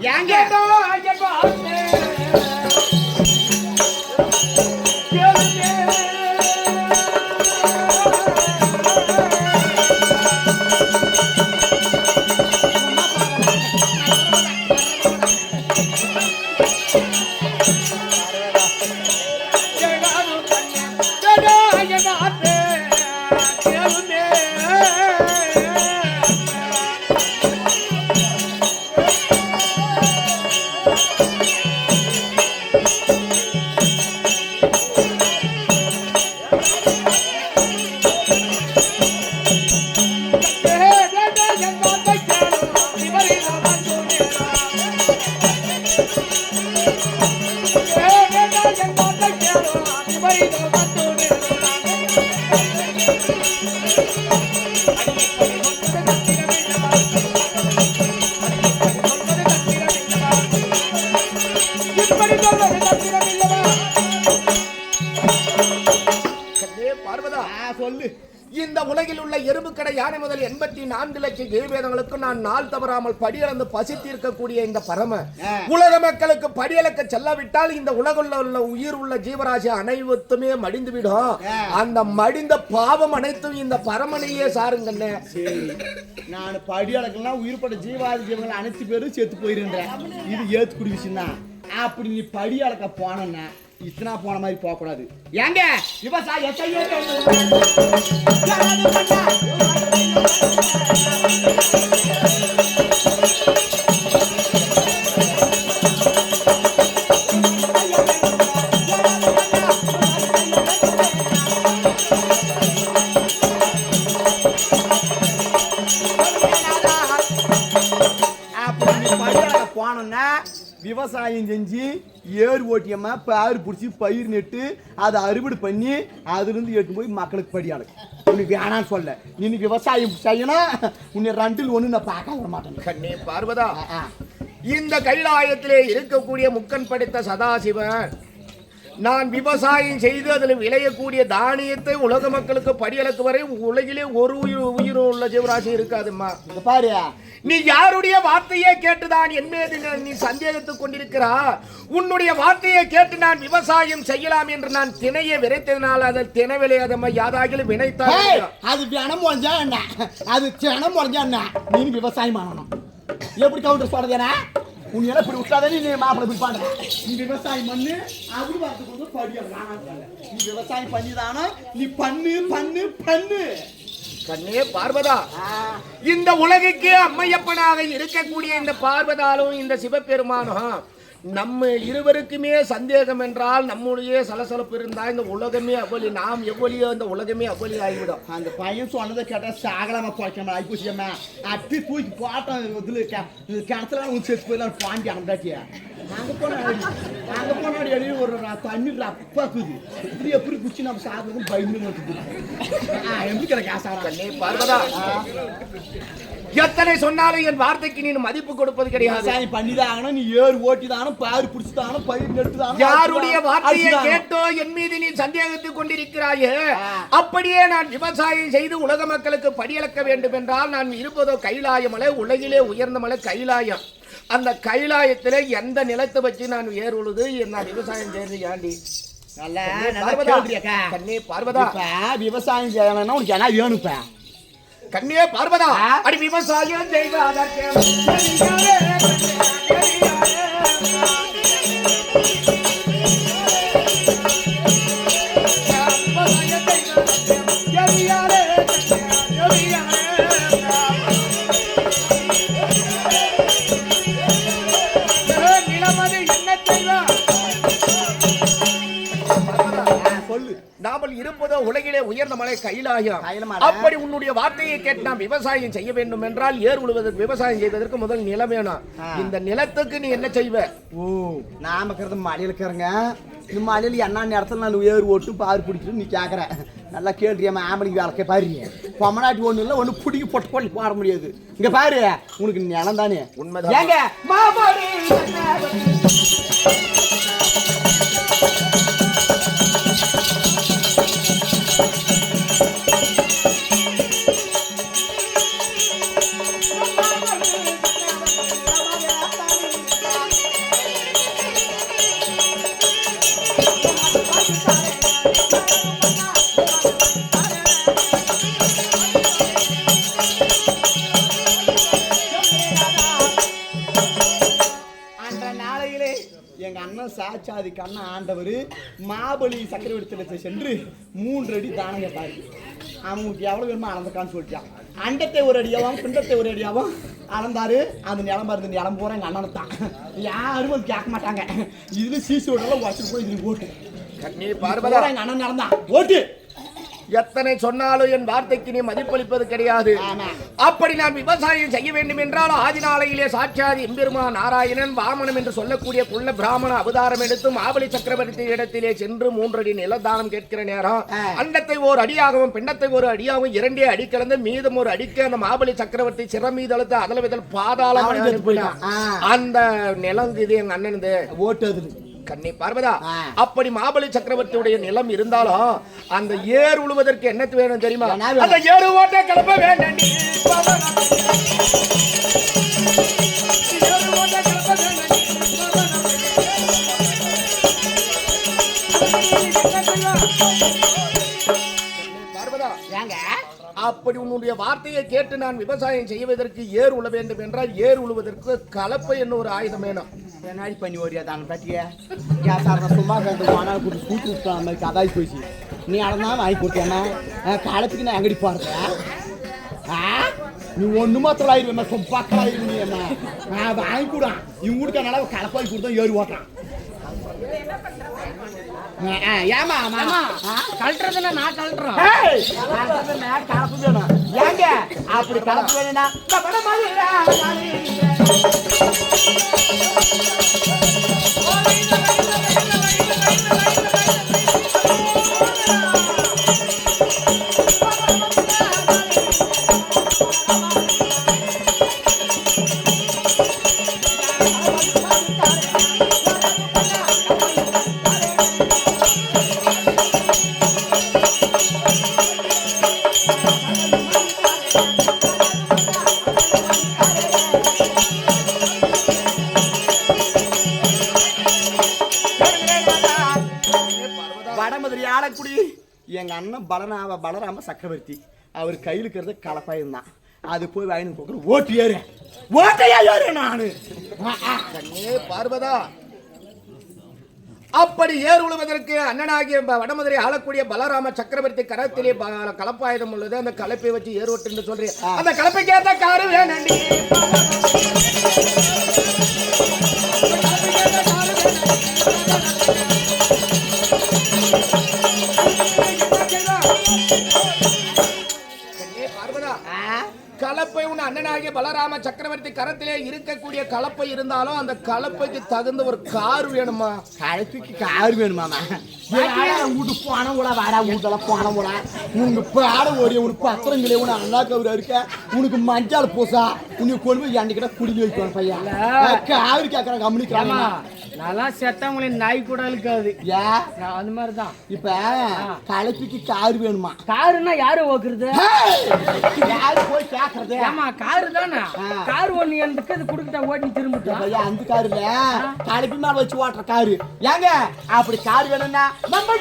இந்த உலகில் உள்ள எறும்புக்கடை யானை முதல் 84 லட்சம் தேவேதங்களுக்கு நான் நாள் தவறாமல் படியளந்து பசித்திருக்கக்கூடிய இந்த பரம உலக மக்களுக்கு படியளக்க செல்லாவிட்டால் இந்த உலகில் உள்ள உயிர் உள்ள ஜீவராசி அனைத்துமே மடிந்துவிடும். அந்த மடிந்த பாவம் அனைத்தும் இந்த பரமனையே சாருங்கண்ணே. நான் படியளக்கலாம் உயிர்பட்ட ஜீவாதி ஜீவங்கள் அனைத்து பேரும் செத்து போயிருந்தேன். இது ஏத்துக்குடி விஷயம் தான். அப்படி நீ படியளக்க போனா இத்தனா போன மாதிரி போக கூடாது. ஏங்க விவசாய போனோம்னா விவசாயம் செஞ்சு ஏறு ஓட்டியம்மா பாரு பிடிச்சி பயிர் நெட்டு அதை அறுவடை பண்ணி அதுலேருந்து எட்டு போய் மக்களுக்கு படியாளு. உனக்கு வேணான்னு சொல்ல, நீ விவசாயம் செய்யணும், உன்னை 2ல் 1 நான் பார்க்க விட மாட்டேன். கண்ணே பார்வதா, இந்த கைலாயத்திலே இருக்கக்கூடிய முக்கன் படைத்த சதாசிவன் நான் விவசாயம் செய்து அதில் விளையக்கூடிய தானியத்தை உலக மக்களுக்கு படியளக்கு வரை உலகிலே ஒரு உயிர் உள்ள ஜீவராசி இருக்காதும்மா. பாரு, நீ யாருடைய வார்த்தையை கேட்டுதான் என் மீது நீ சந்தேகத்துக் கொண்டிருக்கிறா? உன்னுடைய வார்த்தையை கேட்டு நான் விவசாயம் செய்யலாம் என்று நான் திணையை விரைத்ததனால் அதில் திணை விளையாதம்மா யாதாகிலும் வினைத்தான். அது தினம் முடிஞ்சா என்ன, அது தினம் முடிஞ்சா என்ன, நீ விவசாயம் பண்ணணும். எப்படி கவுண்டர் சொல்றதுனா உன் எல்லாம் இப்படி விட்டாதானே நீ மாப்பிள்ளை இப்படி பண்ற. நீ விவசாயம் பண்ணு, அது பார்த்து கொண்டு படியலாம். நீ விவசாயம் பண்ணிதானா நீ பண்ணு பண்ணு பண்ணு. கண்ணே பார்வதா, இந்த உலகுக்கு அம்மையப்பனாக இருக்கக்கூடிய இந்த பார்வதாலும் இந்த சிவபெருமானும் நம்ம இருவருக்குமே சந்தேகம் என்றால் நம்முடைய சலசலப்பு இருந்தால் இந்த உலகமே அவ்வளி, நாம் எவ்வளியோ இந்த உலகமே அவ்வளி ஆகிவிடும். அந்த பையன் சொன்னதை கேட்டால் சாகலாம போய்க்காம ஆகிப்போச்சியம்மா. அட்டி தூக்கி போட்டோம் இதில் கிணத்துல உன் செத்து போயிடலாம் பாண்டி அண்டாட்டியா. அங்கே போனாடி எழுதி ஒரு தண்ணி அப்பாக்குது. இது எப்படி குச்சி நம்ம சாப்பிடுறது பயந்து வந்துது. எப்படி கிடக்கு ஆசாரா பார்வதா, எத்தனை சொன்னாலும் என் வார்த்தைக்கு நீ மதிப்பு கொடுப்பது கிடையாது. பண்ணிதானோ நீ ஏறு ஓட்டிதானோ பாரு பிடிச்சுதானோ பயிர் எடுத்துதானோ யாருடைய வார்த்தையை கேட்டோ என் மீது நீ சந்தேகத்துக் கொண்டிருக்கிறாயே. அப்படியே நான் விவசாயம் செய்து உலக மக்களுக்கு படியளக்க வேண்டும் என்றால் நான் இருப்பதோ கைலாய மலை, உலகிலே உயர்ந்த மலை கைலாயம். அந்த கைலாயத்திலே எந்த நிலத்தை வச்சு நான் ஏர் உழுது நான் விவசாயம் செய்யறது ஏண்டி? கண்ணே பார்வதா, விவசாயம் செய்யணும்னா உனக்கு என்ன வேணுப்பா? கண்ணே பார்வதா, அடி விவசாயம் செய்வதற்கு நாமல் இருப்பதோ உலகிலே உயர்ந்த மலை கைலாயம். அப்படி உன்னுடைய வார்த்தையை கேட்டு நாம் விவசாயம் செய்ய வேண்டும் என்றால் ஏர் உழுவதற்கு விவசாயம் செய்வதற்கு முதல் நிலம் வேணும். இந்த நிலத்துக்கு நீ என்ன செய்வ? நாம இருக்கிறது மலையில இருக்கிறங்க. இந்த மலையில என்ன நேரத்தில் நான் ஏறு ஓட்டு பாரு பிடிச்சிட்டு நீ கேட்கற. நல்லா கேள்றியாம ஆம்பளைக்கு வேலைக்கே பாரு. பொம்மநாட்டி ஒண்ணு இல்லை, ஒண்ணு பிடிக்கி பொட்டு போட்டு போட முடியாது. இங்க பாரு, உனக்கு நிலம் தானே உண்மைதான். ஏங்க மாபாடி சாட்சாதி கண்ண ஆண்டவர் மாபலி சக்கரவர்த்தி சென்று 3 அடி தானம் கேட்டாரு. அவங்களுக்கு எவ்வளவு வேணுமோ அளந்துக்கான்னு சொல்லிட்டான். அண்டத்தை ஒரு அடியாவும் பிண்டத்தை ஒரு அடியாவும் அளந்தாரு. அந்த நிலம் மருந்து நிலம் போற எங்க அண்ணன் தான். யாரும் வந்து கேட்க மாட்டாங்க. இதுல சீசோட உடச்சு போய் இதுல ஓட்டு எங்க அண்ணன் நடந்தான் ஓட்டு. எத்தனை சொன்னாலும் என் வார்த்தைக்கு நீ மதிப்பளிப்பது கிடையாது. அப்படி நான் விவசாயம் செய்ய வேண்டும் என்றால் ஆதிநாளையிலே சாட்சாதி எம்பெருமா நாராயணன் வாமனம் என்று சொல்லக்கூடிய குள்ள பிராமண அவதாரம் எடுத்து மாபலி சக்கரவர்த்தி இடத்திலே சென்று 3 அடி நிலதானம் கேட்கிற நேரம் அண்டத்தை ஒரு அடியாகவும் பிண்டத்தை ஒரு அடியாகவும் 2 அடி கலந்து மீதம் ஒரு அடிக்க அந்த மாபலி சக்கரவர்த்தி சிறமீதளத்து அதல விதல் பாதாளம் போயிட்டான். அந்த நிலம் இது எங்க அண்ணன் ஓட்டு. கண்ணே பார்வதா, அப்படி மாபலி சக்கரவர்த்தியுடைய நிலம் இருந்தாலும் அந்த ஏர் உழுவதற்கு என்ன வேணும் தெரியுமா? அந்த ஏறு ஓட்ட கிளப்ப வேண்டாம். பார்வதா, அப்படி உன்னுடைய வார்த்தையை கேட்டு நான் விவசாயம் செய்வதற்கு ஏர் உழ வேண்டும் என்றால் ஏர் உழுவதற்கு கலப்பை என்ன ஒரு ஆயுதம் வேணும். என்னாடி பண்ணி ஓடியாதாங்க பட்டிய சும்மா கூட்டு கதாய் போயிடுச்சு. நீ அடந்தான் வாங்கி கொடுத்தேன்னா கலப்புக்கு நான் எங்கடி பாடுறேன். நீ ஒண்ணு மாத்திரம் ஆயிடுவேன் சொப்பாக்கலாயிரு. நீ என்ன வாங்கி கூட இவங்க கொடுக்கனால கலப்பாய் கொடுத்தா ஏறி ஓட்டுறான். ஏமா கலட்டுறதுல நான் கலட்டுறேன். கலப்பு வேணும். ஏங்க அப்படி கலப்பு வேணும்னா எங்க அண்ணன் பலராம சக்கரவர்த்தி அவர் கையில் இருக்கிறது கலப்பாயம் தான். அது போய் வாங்கி கொடுக்குற ஓட்டு ஏறு ஓட்டையா ஏறு நானு பார்வதா. அப்படி ஏர் உழுவதற்கு அண்ணனாகிய வடமதுரை ஆளக்கூடிய பலராம சக்கரவர்த்தி கரத்திலே கலப்பாயுதம் உள்ளது. அந்த கலப்பை வச்சு ஏர் ஓட்டு சொல்றேன். அந்த கலப்பைக்கு ஏற்ற காரு வேணும். கலப்பை உன் அண்ணனாகிய பலராம சக்கரவர்த்தி கரத்திலே இருக்கக்கூடிய கலப்பை இருந்தாலும் அந்த கலப்பைக்கு தகுந்த ஒரு கார் வேணுமா? கலப்பைக்கு கார் வேணுமாமா? வீட்டு போன கூட வாடா வீட்டெல்லாம் போன கூட உனக்கு பாட ஓடிய உனக்கு பத்திரங்களே உன அண்ணா கவுரா இருக்க உனக்கு மஞ்சால் பூசா உனக்கு கொண்டு போய் அன்னைக்கிட்ட குடி வைக்கணும் பையன் காரு கேட்கற கம்முனிக்கிறாமா. நல்லா செத்தவங்களின் நாய் கூட இருக்காது. அந்த மாதிரிதான் இப்ப கலப்பைக்கு கார் வேணுமா? காருன்னா யாரு ஓக்குறது? யாரு போய் கேக்குறது? ஆமா காரு தானே. கார் ஒண்ணு எனக்கு இது குடுக்கிட்ட ஓட்டி திரும்பிட்டோம். அந்த காரு இல்ல கலப்பி மேல வச்சு ஓட்டுற காரு. ஏங்க அப்படி கார் வேணும்னா நம்ம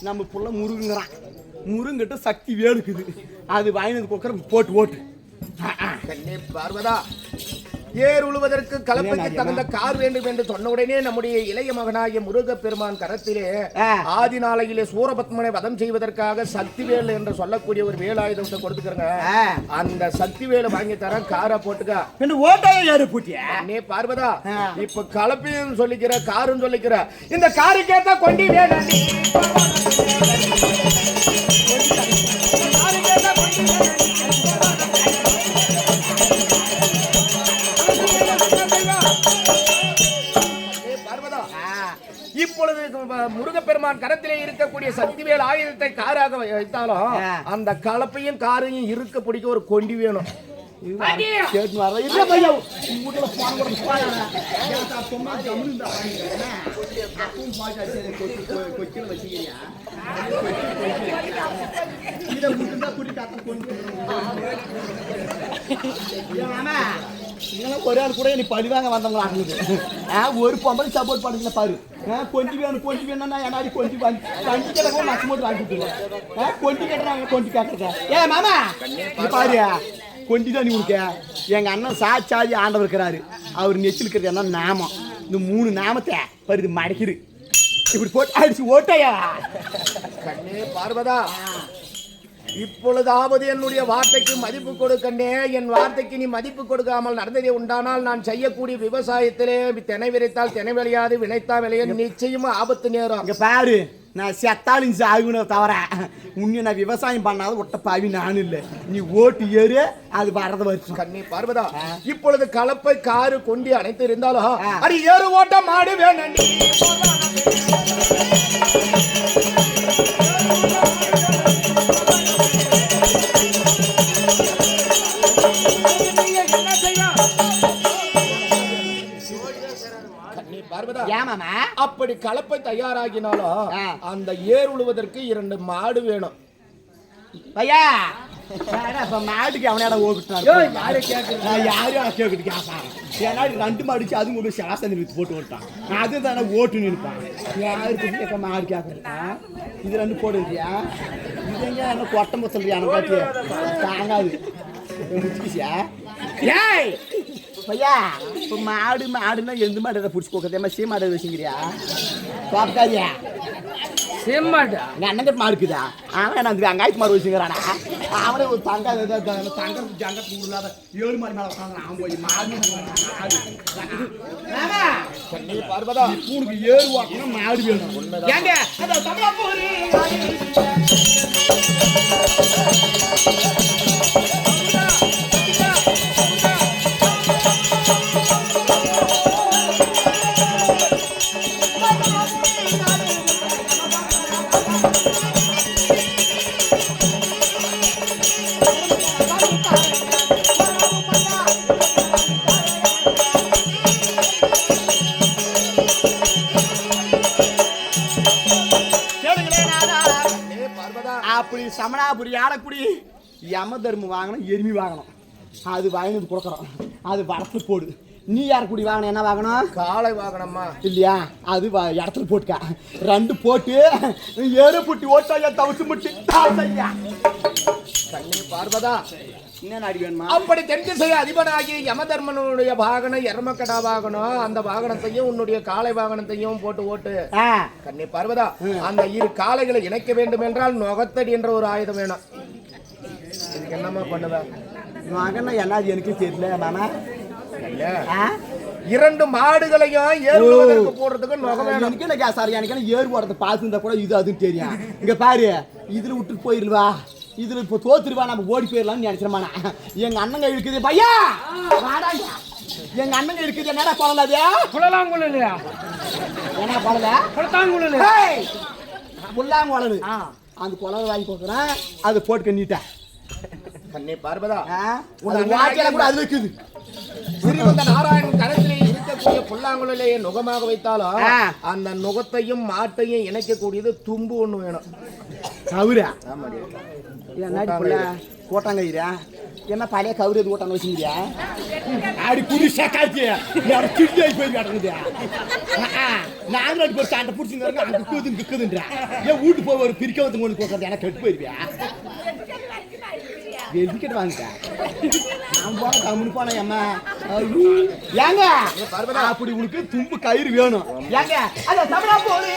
நம்ம புள்ள முருங்குறான். முருங்கிட்ட சக்தி வேலுக்குது. அது வாங்கினது கொக்கர போட்டு ஓட்டு. பார்வதா, ஏர் உழுவதற்கு கலப்பைக்கு தகுந்த கார் வேண்டும் என்று சொன்ன உடனே நம்முடைய இளைய மகனாகிய முருகப்பெருமான் கரத்திலே ஆதி நாளையிலே சூரபத்மனை வதம் செய்வதற்காக சக்திவேல் என்று சொல்லக்கூடிய ஒரு வேலாயுதத்தை கொடுத்துக்கிறங்க. அந்த சக்திவேலை வாங்கி தர காரை போட்டுக்க ஓட்டையை ஏறு பூட்டிய. பார்வதா, இப்ப கலப்பையும் சொல்லிக்கிற காரும் சொல்லிக்கிற இந்த காருக்கேத்த கொண்டி வேணும். இப்பொழுது முருகப்பெருமான் கரத்திலே இருக்கக்கூடிய சக்திவேல் ஆயுதத்தை காராக வைத்தாலும் அந்த கலப்பையும் காரையும் இருக்க பிடிக்க ஒரு கொண்டி வேணும். ஒரு ஆள் கூட நீ பழிவாங்க வந்தவங்களா ஒரு பொம்பளை சப்போர்ட் பண்ணுங்க பாரு. கொஞ்சி வேணும்னா என்னாடி கொஞ்சி வண்டி கிடக்கும் நச்சு மட்டும் வாங்கிட்டு கொஞ்சி கேட்டாங்க கொஞ்சி கேட்கறேன். மாமா பாரு கொஞ்சி தான் நீ உனக்கு எங்க அண்ணன் சாட்சாதி ஆண்டவர் இருக்கிறாரு. அவர் நெச்சில் இருக்கிறது என்ன நாமம். இந்த 3 நாமத்தை பருது மடக்கிடு இப்படி போட்டு அடிச்சு ஓட்டையா. பார்வதா, இப்பொழுதாவது என்னுடைய வார்த்தைக்கு மதிப்பு கொடுக்கண்டே. என் வார்த்தைக்கு நீ மதிப்பு கொடுக்காமல் நடந்ததே உண்டானால் நான் செய்யக்கூடிய விவசாயத்திலே தெனை விரைத்தால் தெனை விளையாது, விளைத்தா விளைய நிச்சயம் ஆபத்து நேரம். இங்க பாரு, நான் செத்தாலும் சாகுன தவிர உன்னை நான் விவசாயம் பண்ணாத ஒட்ட பாவி நானும் இல்லை. நீ ஓட்டு ஏறு அது வரத வச்சு. கண்ணி பார்வதா, இப்பொழுது கலப்பை காரு கொண்டி அனைத்து இருந்தாலும் அது ஏறு ஓட்ட மாடு வேணும். அப்படி கலப்பை தயாராகினாலும் அந்த ஏர் உழுவதற்கு 2 மாடு வேணும். பையா மாட்டுக்கு அவனோட ஓகிட்டான் யாரும் கேட்கிட்டு ஏன்னா 2 மாடுச்சு அது ஒரு சாசனை வித்து போட்டு விட்டான். அதுதானே ஓட்டு நிற்பான். யாருக்கு மாடு கேட்கறேன் இது 2 போடுறியா? இது எங்க என்ன கொட்டம் சொல்றியா? காட்டி தாங்காது முடிச்சுக்கிச்சியா? ஏய் பையா இப்போ மாடுன்னா எந்த மாடு எதை பிடிச்சி போக்குறதே சீ மாடு வச்சுக்கிறியா? பாப்பாரியா செம்மாடு அண்ணன் மாடுக்குதா? அவன் அந்த வெங்காயத்து மாடு வச்சுக்கிறானா? அவனே ஒரு தங்க ஜங்கத்து இல்லாத 7 மாடு மேலே உட்காந்து அவன் போய் மாடு பார்வதா, உனக்கு ஏறு வாக்கணும் மாடு வேணும். ஏங்க சமணாபுரி ஆலக்குடி யம தர்மம் வாங்கணும், எருமி வாங்கணும். அது வாங்கினது கொடுக்குறோம். அது வளர்த்து போடு. நீ யார் குடி வாங்கணும்? என்ன வாங்கணும்? காளை வாங்கணுமா? இல்லையா? அது இடத்துல போட்டுக்கா. 2 போட்டு ஏறு புட்டி ஓட்டாயா தவிச்சு முட்டி தாசையா. கண்ணே பார்வதா, என்ன நாடி வேணுமா? அப்படி தெற்கு செய்ய அதிபனாகி யமதர்மனுடைய வாகனம் எருமக்கடா வாகனம், அந்த வாகனத்தையும் உன்னுடைய காளை வாகனத்தையும் போட்டு ஓட்டு. கண்ணே பார்வதா, அந்த 2 காளைகளை இணைக்க வேண்டும் என்றால் நுகத்தடி என்ற ஒரு ஆயுதம் வேணும். இதுக்கு என்னமா பண்ணுவ? மகனா என்ன எனக்கு தெரியல மாமா. 2 மாடுகளையும் ஏறு போடுறதுக்கு நுகம் வேணும். எனக்கு சாரி, எனக்கு ஏறு போடுறது பார்த்துருந்தா கூட இது அதுன்னு தெரியும். இங்க பாரு, இதுல விட்டுட்டு போயிருவா, இதுல இப்போ தோத்துருவா, நம்ம ஓடி போயிடலாம்னு நினைச்சிருமாண்ணா. எங்க அண்ணங்க இருக்குது பையா, எங்க அண்ணங்க இருக்குது. என்னடா குழந்தை? குழலாங்குழல் இல்லையா? என்ன குழந்தை? குளத்தாங்குழல். புல்லாங்குழல். அந்த குழந்தை வாங்கி கொடுக்குறேன், அதை போட்டு நீட்டேன். கண்ணே பார்வதா, கூட அது வைக்குது. ஸ்ரீமந்த நாராயணன் கரத்திலே இருக்கக்கூடிய புல்லாங்குழலை நுகமாக வைத்தாலும் அந்த நுகத்தையும் மாட்டையும் இணைக்கக்கூடியது தும்பு ஒண்ணு வேணும். கவுரா? கோட்டாங்கயிரா? என்ன பழைய கவுரு எது ஓட்டாங்க வச்சுங்கிறியா? அப்படி புதுசா காய்ச்சி சிட்டி ஆகி போய் கிடக்குது. நாங்கள் 2 பேர் சாண்டை பிடிச்சிங்க அங்கே குக்குதுன்றா. ஏன் வீட்டு போய் ஒரு பிரிக்க வந்து கொண்டு கொடுக்கறது எனக்கு கெட்டு போயிருவியா? வெளிக்கிட்டு வாங்கிட்டேன். நான் போன கம்முனு போனேன். அம்மா ஏங்க அப்படி உனக்கு தும்பு கயிறு வேணும். ஏங்க அத தமிழா போலி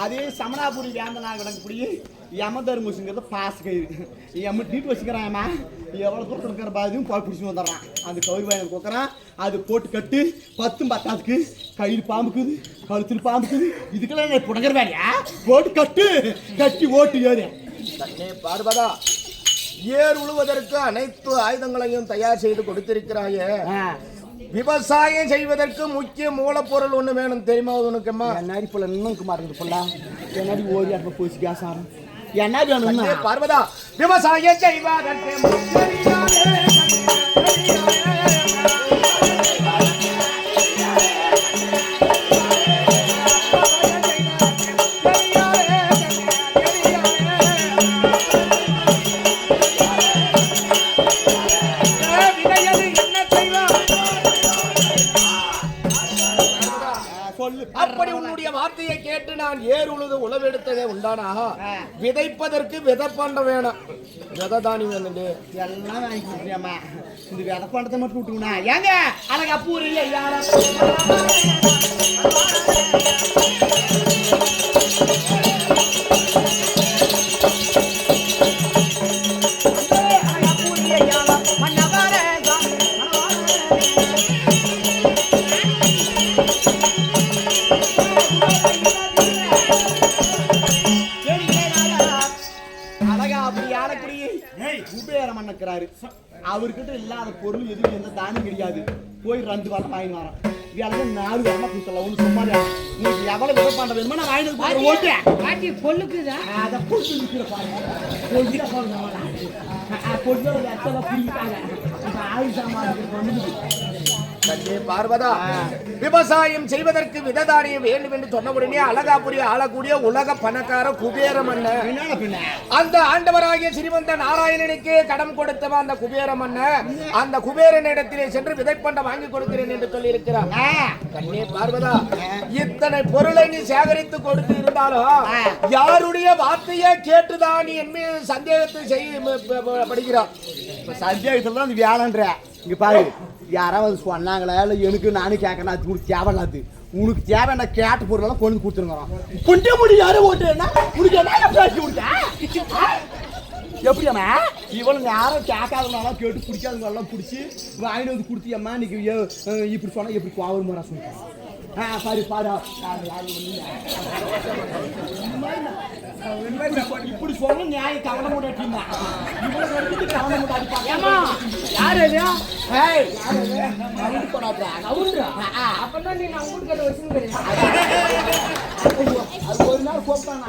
அதே சமணாபுரி வேந்தனா கிடக்கக்கூடிய யமதர்மசுங்கிறத பாஸ் கயிறு எம்ம டீட்டு வச்சுக்கிறான்மா. எவ்வளோ தூரம் இருக்கிற பாதியும் போய் பிடிச்சி வந்துடுறான். அந்த கயிறு வாங்கி கொடுக்குறான், அது போட்டு கட்டு 10 10க்கு கயிறு பாம்புக்குது, கழுத்தில் பாம்புக்குது. இதுக்கெல்லாம் நான் புடங்கிற வேலையா? போட்டு கட்டி ஓட்டு ஏறு. பார்வதா, ஏர் உழுவதற்கு அனைத்து ஆயுதங்களையும் தயார் செய்து கொடுத்திருக்கிறாயே. விவசாயம் செய்வதற்கு முக்கிய மூலப்பொருள் ஒண்ணு வேணும் தெரியுமா உனக்குமா? என்னாடி போல இன்னும் மாட்டேங்குது போல. என்னாடி ஓடி அப்ப போச்சு கேசாரம். என்ன வேணும் பார்வதா? விவசாயம் செய்வதற்கு அப்படி உன்னுடைய வார்த்தையை கேட்டு நான் ஏர் உழுது உழவெடுத்ததே உண்டானா? விதைப்பதற்கு விதை பண்ட வேணும், விதை தானி வேணும். எல்லாம் வாங்கி கொடுக்குறியாமா? இந்த விதை பண்டத்தை மட்டும் விட்டுக்குண்ணா. ஏங்க அழகா பூரில்லை யாரும் அவர்கிட்ட இல்லாத பொருள் எதுவும் எந்த தானும் கிடையாது. போய் 2 வாரம் வாங்கி வரோம். வேலை 4 வாரமா கொடுத்தலாம். ஒன்று சும்மாதிரி உங்களுக்கு எவ்வளவு விதை பண்ண வேணுமோ நான் வாங்கினது ஓட்டு பொல்லுக்குதா? அதை பொண்ணு இருக்கிற பாருங்க. பொண்ணு புரிஞ்சுட்டாங்க. ஆயுள் சாமான் பார்வதா, விவசாயம் செய்வதற்கு விததானியம் வேண்டும் என்று சொன்ன உடனே அழகாபுரி ஆளக்கூடிய உலக பணக்கார குபேர மன்னன், அந்த ஆண்டவராகிய ஸ்ரீமந்த நாராயணனுக்கு கடன் கொடுத்த அந்த குபேர மன்னன் அந்த குபேரனிடத்திலே சென்று விதைப்பண்டம் வாங்கி கொடுக்கிறேன் என்று சொல்லி இருக்கிறார். கண்ணே பார்வதா, இத்தனை பொருளை நீ சேகரித்து கொடுத்து இருந்தாலும் யாருடைய வார்த்தையை கேட்டுதான் நீ என் மீது சந்தேகத்தை செய்யப்படுகிறார். சந்தேகத்துல தான் வேலைன்ற. இங்க பாரு, யாராவது சொன்னாங்களா இல்லை எனக்கு நானும் கேட்கணும். அது உனக்கு தேவையில்லாது. உனக்கு தேவையான கேட்ட பொருளெல்லாம் கொண்டு கொடுத்துருங்கிறோம். கொண்டு முடியாது ஓட்டுனா உனக்கு என்ன பேசி கொடுத்தா? எப்படியாம்மா இவ்வளவு நேரம் கேட்காதவங்களாம் கேட்டு பிடிக்காதவங்களெல்லாம் பிடிச்சி வாங்கிட்டு வந்து கொடுத்தியம்மா. இன்னைக்கு இப்படி சொன்னா எப்படி கோவம் முறை சொல்லுங்க. பாரு பாரு இப்படி சொல்ல நியாயம் கவலை மூட்டாட்டினா கவலை மூட்டாடி யாரு இல்லையா அப்பதான் நீ நான் உங்களுக்கு வச்சுக்கிறேன் அது ஒரு நாள் கூப்பிட்டாங்க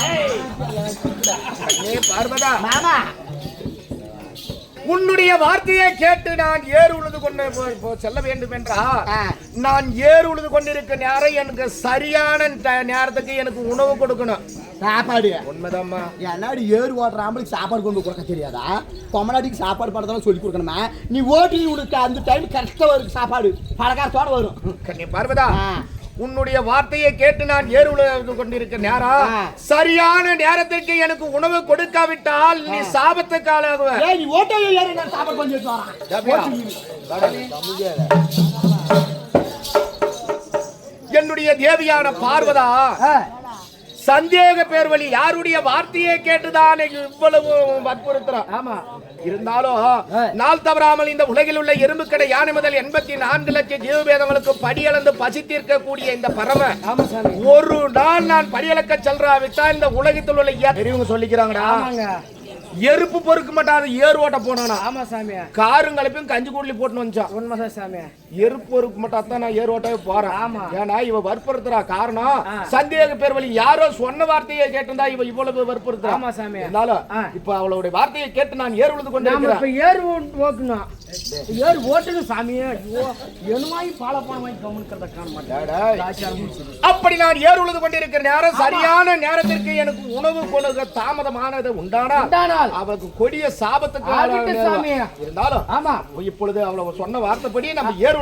பார்வதா மாமா உன்னுடைய வார்த்தையை கேட்டு நான் ஏறு உழுது கொண்டு செல்ல வேண்டும் என்றால் நான் ஏறு உழுது கொண்டிருக்க நேரம் எனக்கு சரியான நேரத்துக்கு எனக்கு உணவு கொடுக்கணும் சாப்பாடு உண்மைதாம்மா என்னாடி ஏறு ஓட்டுற ஆம்பளுக்கு சாப்பாடு கொண்டு கொடுக்க தெரியாதா பொம்மநாட்டிக்கு சாப்பாடு படத்தெல்லாம் சொல்லி கொடுக்கணுமா நீ ஓட்டி உனக்கு அந்த டைம் கரெக்டாக வரும் சாப்பாடு பழக்காரத்தோட வரும் கண்ணி பார்வதா உன்னுடைய வார்த்தையை கேட்டு நான் ஏறு உழுது கொண்டிருக்க நேரம் சரியான நேரத்திற்கு எனக்கு உணவு கொடுக்காவிட்டால் நீ சாபத்துக்கு ஆளாகுவ. நீ ஓட்டோ ஏறு நான் சாப்பாடு கொஞ்சம் என்னுடைய தேவியான பார்வதா சந்தேக பேர் வழி யாருடைய வார்த்தையை கேட்டுதான் இவ்வளவு வற்புறுத்துறான். ஆமா இருந்தாலும் நாள் தவறாமல் இந்த உலகில் உள்ள எறும்பு கடை யானை முதல் 84 லட்சம் ஜீவபேதங்களுக்கு படியளந்து பசித்திருக்க கூடிய இந்த பரம ஒரு நாள் நான் படியளக்க செல்றாவிட்டா இந்த உலகத்தில் உள்ள பெரியவங்க சொல்லிக்கிறாங்கடா எருப்பு பொறுக்க மாட்டாது ஏறு ஓட்ட போனானா. ஆமா சாமி காரும் கலப்பையும் கஞ்சி கூடலி போட்டு வந்துச்சான். உண்மைதான் சாமி எருப்பு பொறுக்க மாட்டாதான் நான் ஏறு ஓட்டவே போறேன். ஆமா ஏன்னா இவ வற்புறுத்துறா காரணம் சந்தேக பேர் வழி யாரோ சொன்ன வார்த்தையை கேட்டிருந்தா இவ இவ்வளவு வற்புறுத்துறா. ஆமா சாமி இருந்தாலும் இப்ப அவளுடைய வார்த்தையை கேட்டு நான் ஏறு உழுது கொண்டு ஏறு ஓட்டணும் ஏறு ஓட்டணும் சாமி. என்னமாயி பாலப்பான வாங்கி கவனிக்கிறத காண மாட்டேன். அப்படி நான் ஏறு உழுது கொண்டிருக்கிற நேரம் சரியான நேரத்திற்கு எனக்கு உணவு கொடுக்க தாமதமானது உண்டானால் அவருக்கு கொடிய சாபத்துக்கு இருந்தாலும் ஆமா இப்பொழுது அவளை சொன்ன வார்த்தைப்படி நம்ம ஏறு ஓட்டணும்.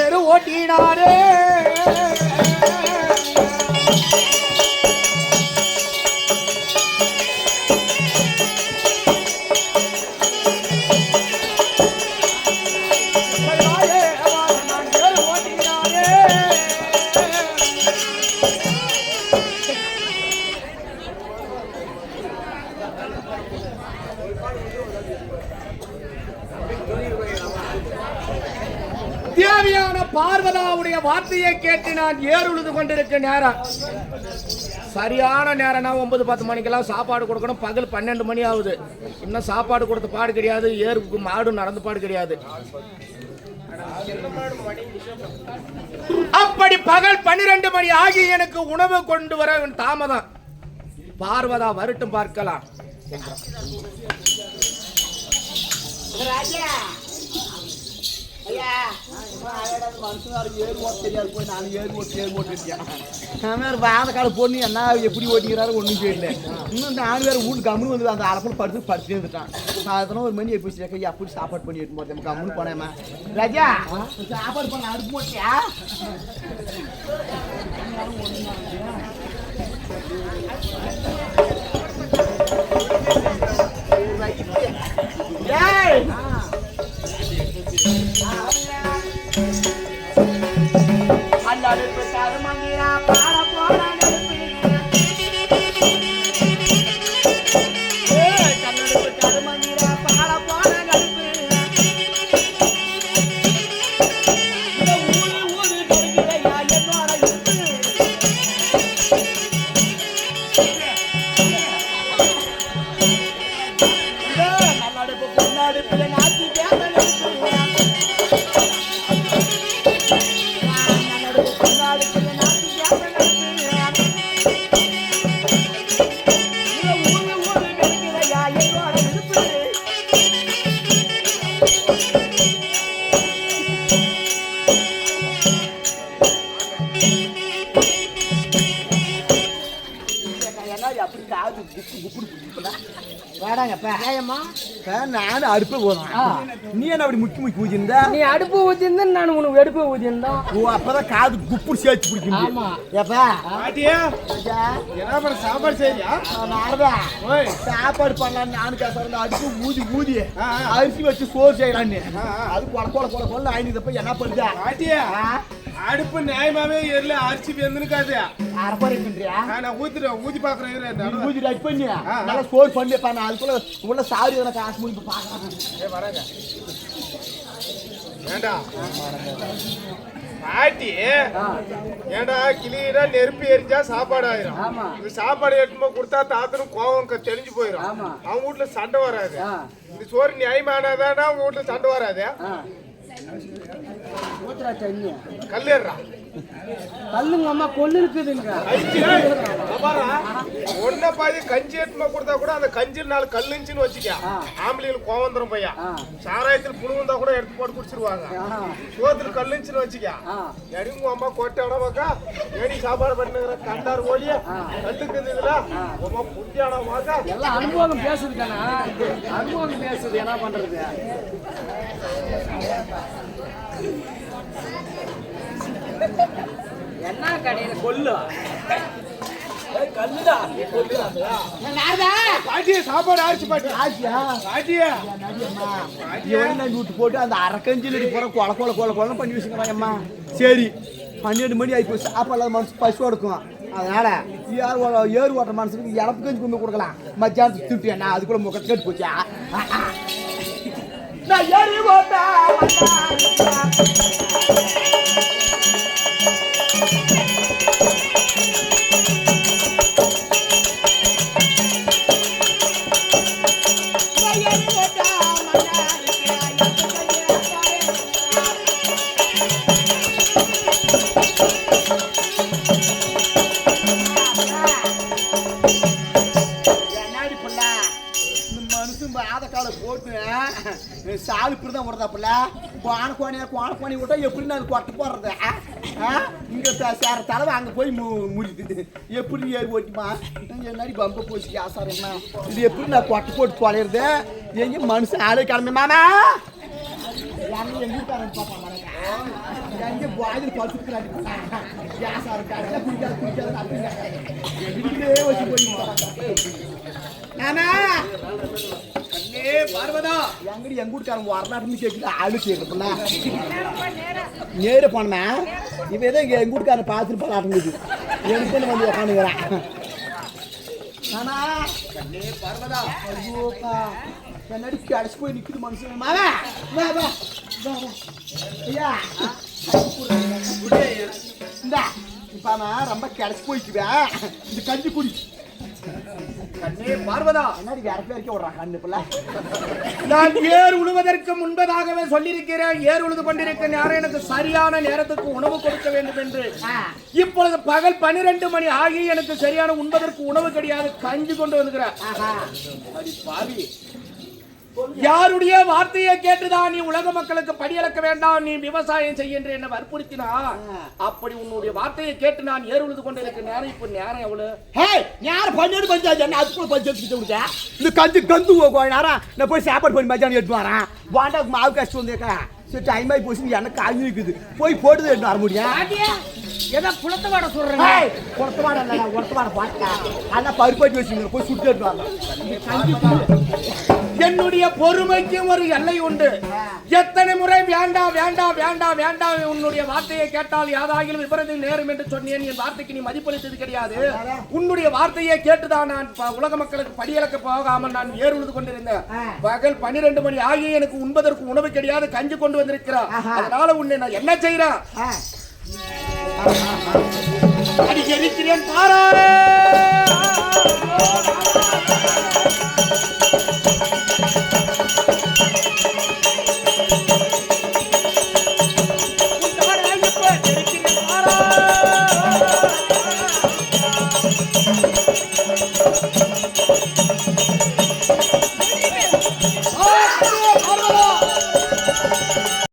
ஏறு ஓட்டினாரே தேவியான பார்வதாவுடைய வார்த்தையை கேட்டு நான் ஏறு உழுது கொண்டிருக்க நேரம் சரியான நேரம் 9-10 மணிக்கெல்லாம் சாப்பாடு கொடுக்கணும். பகல் 12 மணி ஆகுது. இன்னும் சாப்பாடு கொடுத்த பாடு கிடையாது. ஏருக்கு மாடு நடந்து பாடு கிடையாது. அப்படி பகல் 12 மணி ஆகி எனக்கு உணவு கொண்டு வர தாமதம். பார்வதா வரட்டும் பார்க்கலாம். வாழக்கால பொண்ணு என்ன எப்படி ஓட்டிக்கிறாரு ஒன்றும் தெரியல. இன்னும் 4 பேர் வீட்டு கம்முன்னு வந்து அந்த அலப்பில் படுத்து இருந்துட்டான். அதெல்லாம் ஒரு மணி எப்படி அப்படி சாப்பாடு பண்ணி எடுத்து போட்டேன் கம்முன்னு போனேம்மா. ராஜா சாப்பாடு பண்ண அடுப்பு போட்டியா? வேடாங்கப்பா ஏம்மா நானும் அடுப்பு போதும் நீ என்ன அப்படி முக்கி ஊதிருந்த நீ அடுப்பு ஊத்திருந்தா நான் உனக்கு எடுப்பு ஊத்திருந்தா ஓ அப்பதான் காது குப்பு சேர்த்து பிடிக்கும் ஆமா ஏப்பா பாட்டியா என்ன பண்ண சாப்பாடு செய்யா நானுதான் சாப்பாடு பண்ணலான்னு நானும் கேட்கறேன் அடுப்பு ஊதி அரிசி வச்சு சோறு செய்யலான்னு அது கொல ஆயிடுதப்ப என்ன பண்ணுதா பாட்டியா அடுப்பு நியாயமாவே எரில அரிசி வெந்துருக்காது அரப்பறை பண்றியா நான் ஊத்தி பாக்குறேன் ஊதி ரைட் பண்ணி நல்லா சோறு பண்ணிப்பா நான் அதுக்குள்ள உள்ள சாரி எனக்கு காசு முடிப்பு பாக்குறேன் வராங்க ஏண்டா பாட்டி ஏண்டா கிளியா நெருப்பு எரிஞ்சா சாப்பாடு ஆயிரும் இந்த சாப்பாடு எடுத்துட்டு கொடுத்தா தாத்தனும் கோவம் தெரிஞ்சு போயிடும் அவங்க வீட்டுல சண்டை வராது இந்த சோறு நியாயமானதானா அவங்க வீட்டுல சண்டை வராது கல்லேறா கல்லுங்க அம்மா கொல்லு இருக்குதுங்க ஒன்ன பாதி கஞ்சி எடுத்துமா கொடுத்தா கூட அந்த கஞ்சி நாலு கல்லுச்சுன்னு வச்சுக்க ஆம்பளைங்களுக்கு கோவந்தரம் பையா சாராயத்தில் புழுவந்தா கூட எடுத்து போட்டு குடிச்சிருவாங்க சோத்துல கல்லுச்சுன்னு வச்சுக்க எடிங்க அம்மா கொட்டான பக்கா ஏடி சாப்பாடு பண்ணுங்கிற கண்டார் ஓடிய கல்லுக்கு இருந்ததுல அம்மா புத்தியான மாக்கா எல்லாம் அனுபவம் பேசுதுக்கானா அனுபவம் பேசுது என்ன பண்றது என்ன கடையில கொல்லு சாப்பாடு ஆச்சு விட்டு போட்டு அந்த அரக்கஞ்சில் போற கொல பண்ணி வச்சுக்கிறாங்கம்மா சரி 12 மணி ஆகி போய் சாப்பாடு மனசு பசு எடுக்கும் அதனால ஏறு ஓட்டுற மனசுக்கு இறப்பு கஞ்சி கொண்டு கொடுக்கலாம் மத்தியானத்துக்கு திட்டு நான் அதுக்குள்ள முகத்தை கேட்டு போச்சா நான் ஏறி ஓட்டா சாலு இப்படிதான் விடுறதாப்புல கோணி விட்டா எப்படி நான் கொட்ட போடுறது இங்க சேர தலைவை அங்க போய் முடியுது எப்படி ஏறி ஓட்டிமா என்னாடி பம்ப போச்சு ஆசாரம்னா இது எப்படி நான் கொட்டை போட்டு தொலைறது எங்க மனுஷன் ஆளே கிளம்பி மாமா எங்க வாயில் படுத்துக்கிறாங்க பார்வதா எங்கடி எங்க வீட்டுக்காரங்க வரலாற்றுன்னு கேட்குது ஆளு கேட்குறப்பல நேர போனமே இவ ஏதோ எங்க வீட்டுக்காரன் பார்த்துட்டு போலாட்டுங்குது எனக்கு வந்து உட்காந்துக்கிறேன் ஆனா பார்வதா ஐயோப்பா என்னடி கடைசி போய் நிற்குது மனுஷன் மாமா ஐயா இந்தா இப்ப நான் ரொம்ப கடைசி போய்க்குவேன் இந்த கஞ்சி குடி பார்வதா என்னடி வேற பேருக்கே விடுறான் கண்ணுக்குள்ள நான் ஏர் உழுவதற்கு முன்பதாகவே சொல்லியிருக்கிறேன் ஏர் உழுது கொண்டிருக்க நேரம் எனக்கு சரியான நேரத்துக்கு உணவு கொடுக்க வேண்டும் என்று இப்பொழுது பகல் 12 மணி ஆகி எனக்கு சரியான உண்பதற்கு உணவு கிடையாது கஞ்சி கொண்டு வந்துக்கிறேன் பாவி யாருடைய வார்த்தையை கேட்டுதான் நீ உலக மக்களுக்கு படியளக்க வேண்டாம் நீ விவசாயம் செய்ய என்று என்ன வற்புறுத்தினா அப்படி உன்னுடைய வார்த்தையை கேட்டு நான் ஏர் உழுது கொண்டிருக்க நேரம் இப்ப நேரம் எவ்வளவு யார் 12 பஞ்சாயத்து என்ன அதுக்குள்ள பஞ்சாயத்து விடுங்க இந்த கஞ்சி கந்து நேரம் நான் போய் சாப்பாடு பண்ணி மத்தியானம் எடுத்து வரேன் வாண்டாக்கு மாவு கஷ்டம் வந்திருக்கா சரி டைம் ஆகி போச்சு எனக்கு காய்ச்சி இருக்குது போய் போட்டு எடுத்து வர முடியும் ஏதோ குளத்து வாட சொல்றேன் குளத்து வாட இல்ல குளத்து வாட பாட்டா அதான் பருப்பாட்டி வச்சுங்க போய் சுட்டு எடுத்து வரலாம் என்னுடைய பொறுமைக்கும் ஒரு எல்லை உண்டு எத்தனை முறை வேண்டாம் வேண்டாம் வேண்டாம் வேண்டாம் உன்னுடைய வார்த்தையை கேட்டால் யாதாகிலும் விபரத்தில் நேரும் என்று சொன்னேன் என் வார்த்தைக்கு நீ மதிப்பளித்தது கிடையாது உன்னுடைய வார்த்தையை கேட்டுதான் நான் உலக மக்களுக்கு படியளக்க போகாமல் நான் ஏர் உழுது கொண்டிருந்தேன் பகல் 12 மணி ஆகி எனக்கு உண்பதற்கு உணவு கிடையாது கஞ்சி கொண்டு வந்திருக்கிறார் அதனால உன்னை நான் என்ன செய்யறேன் அடிக்கிறேன் பாரா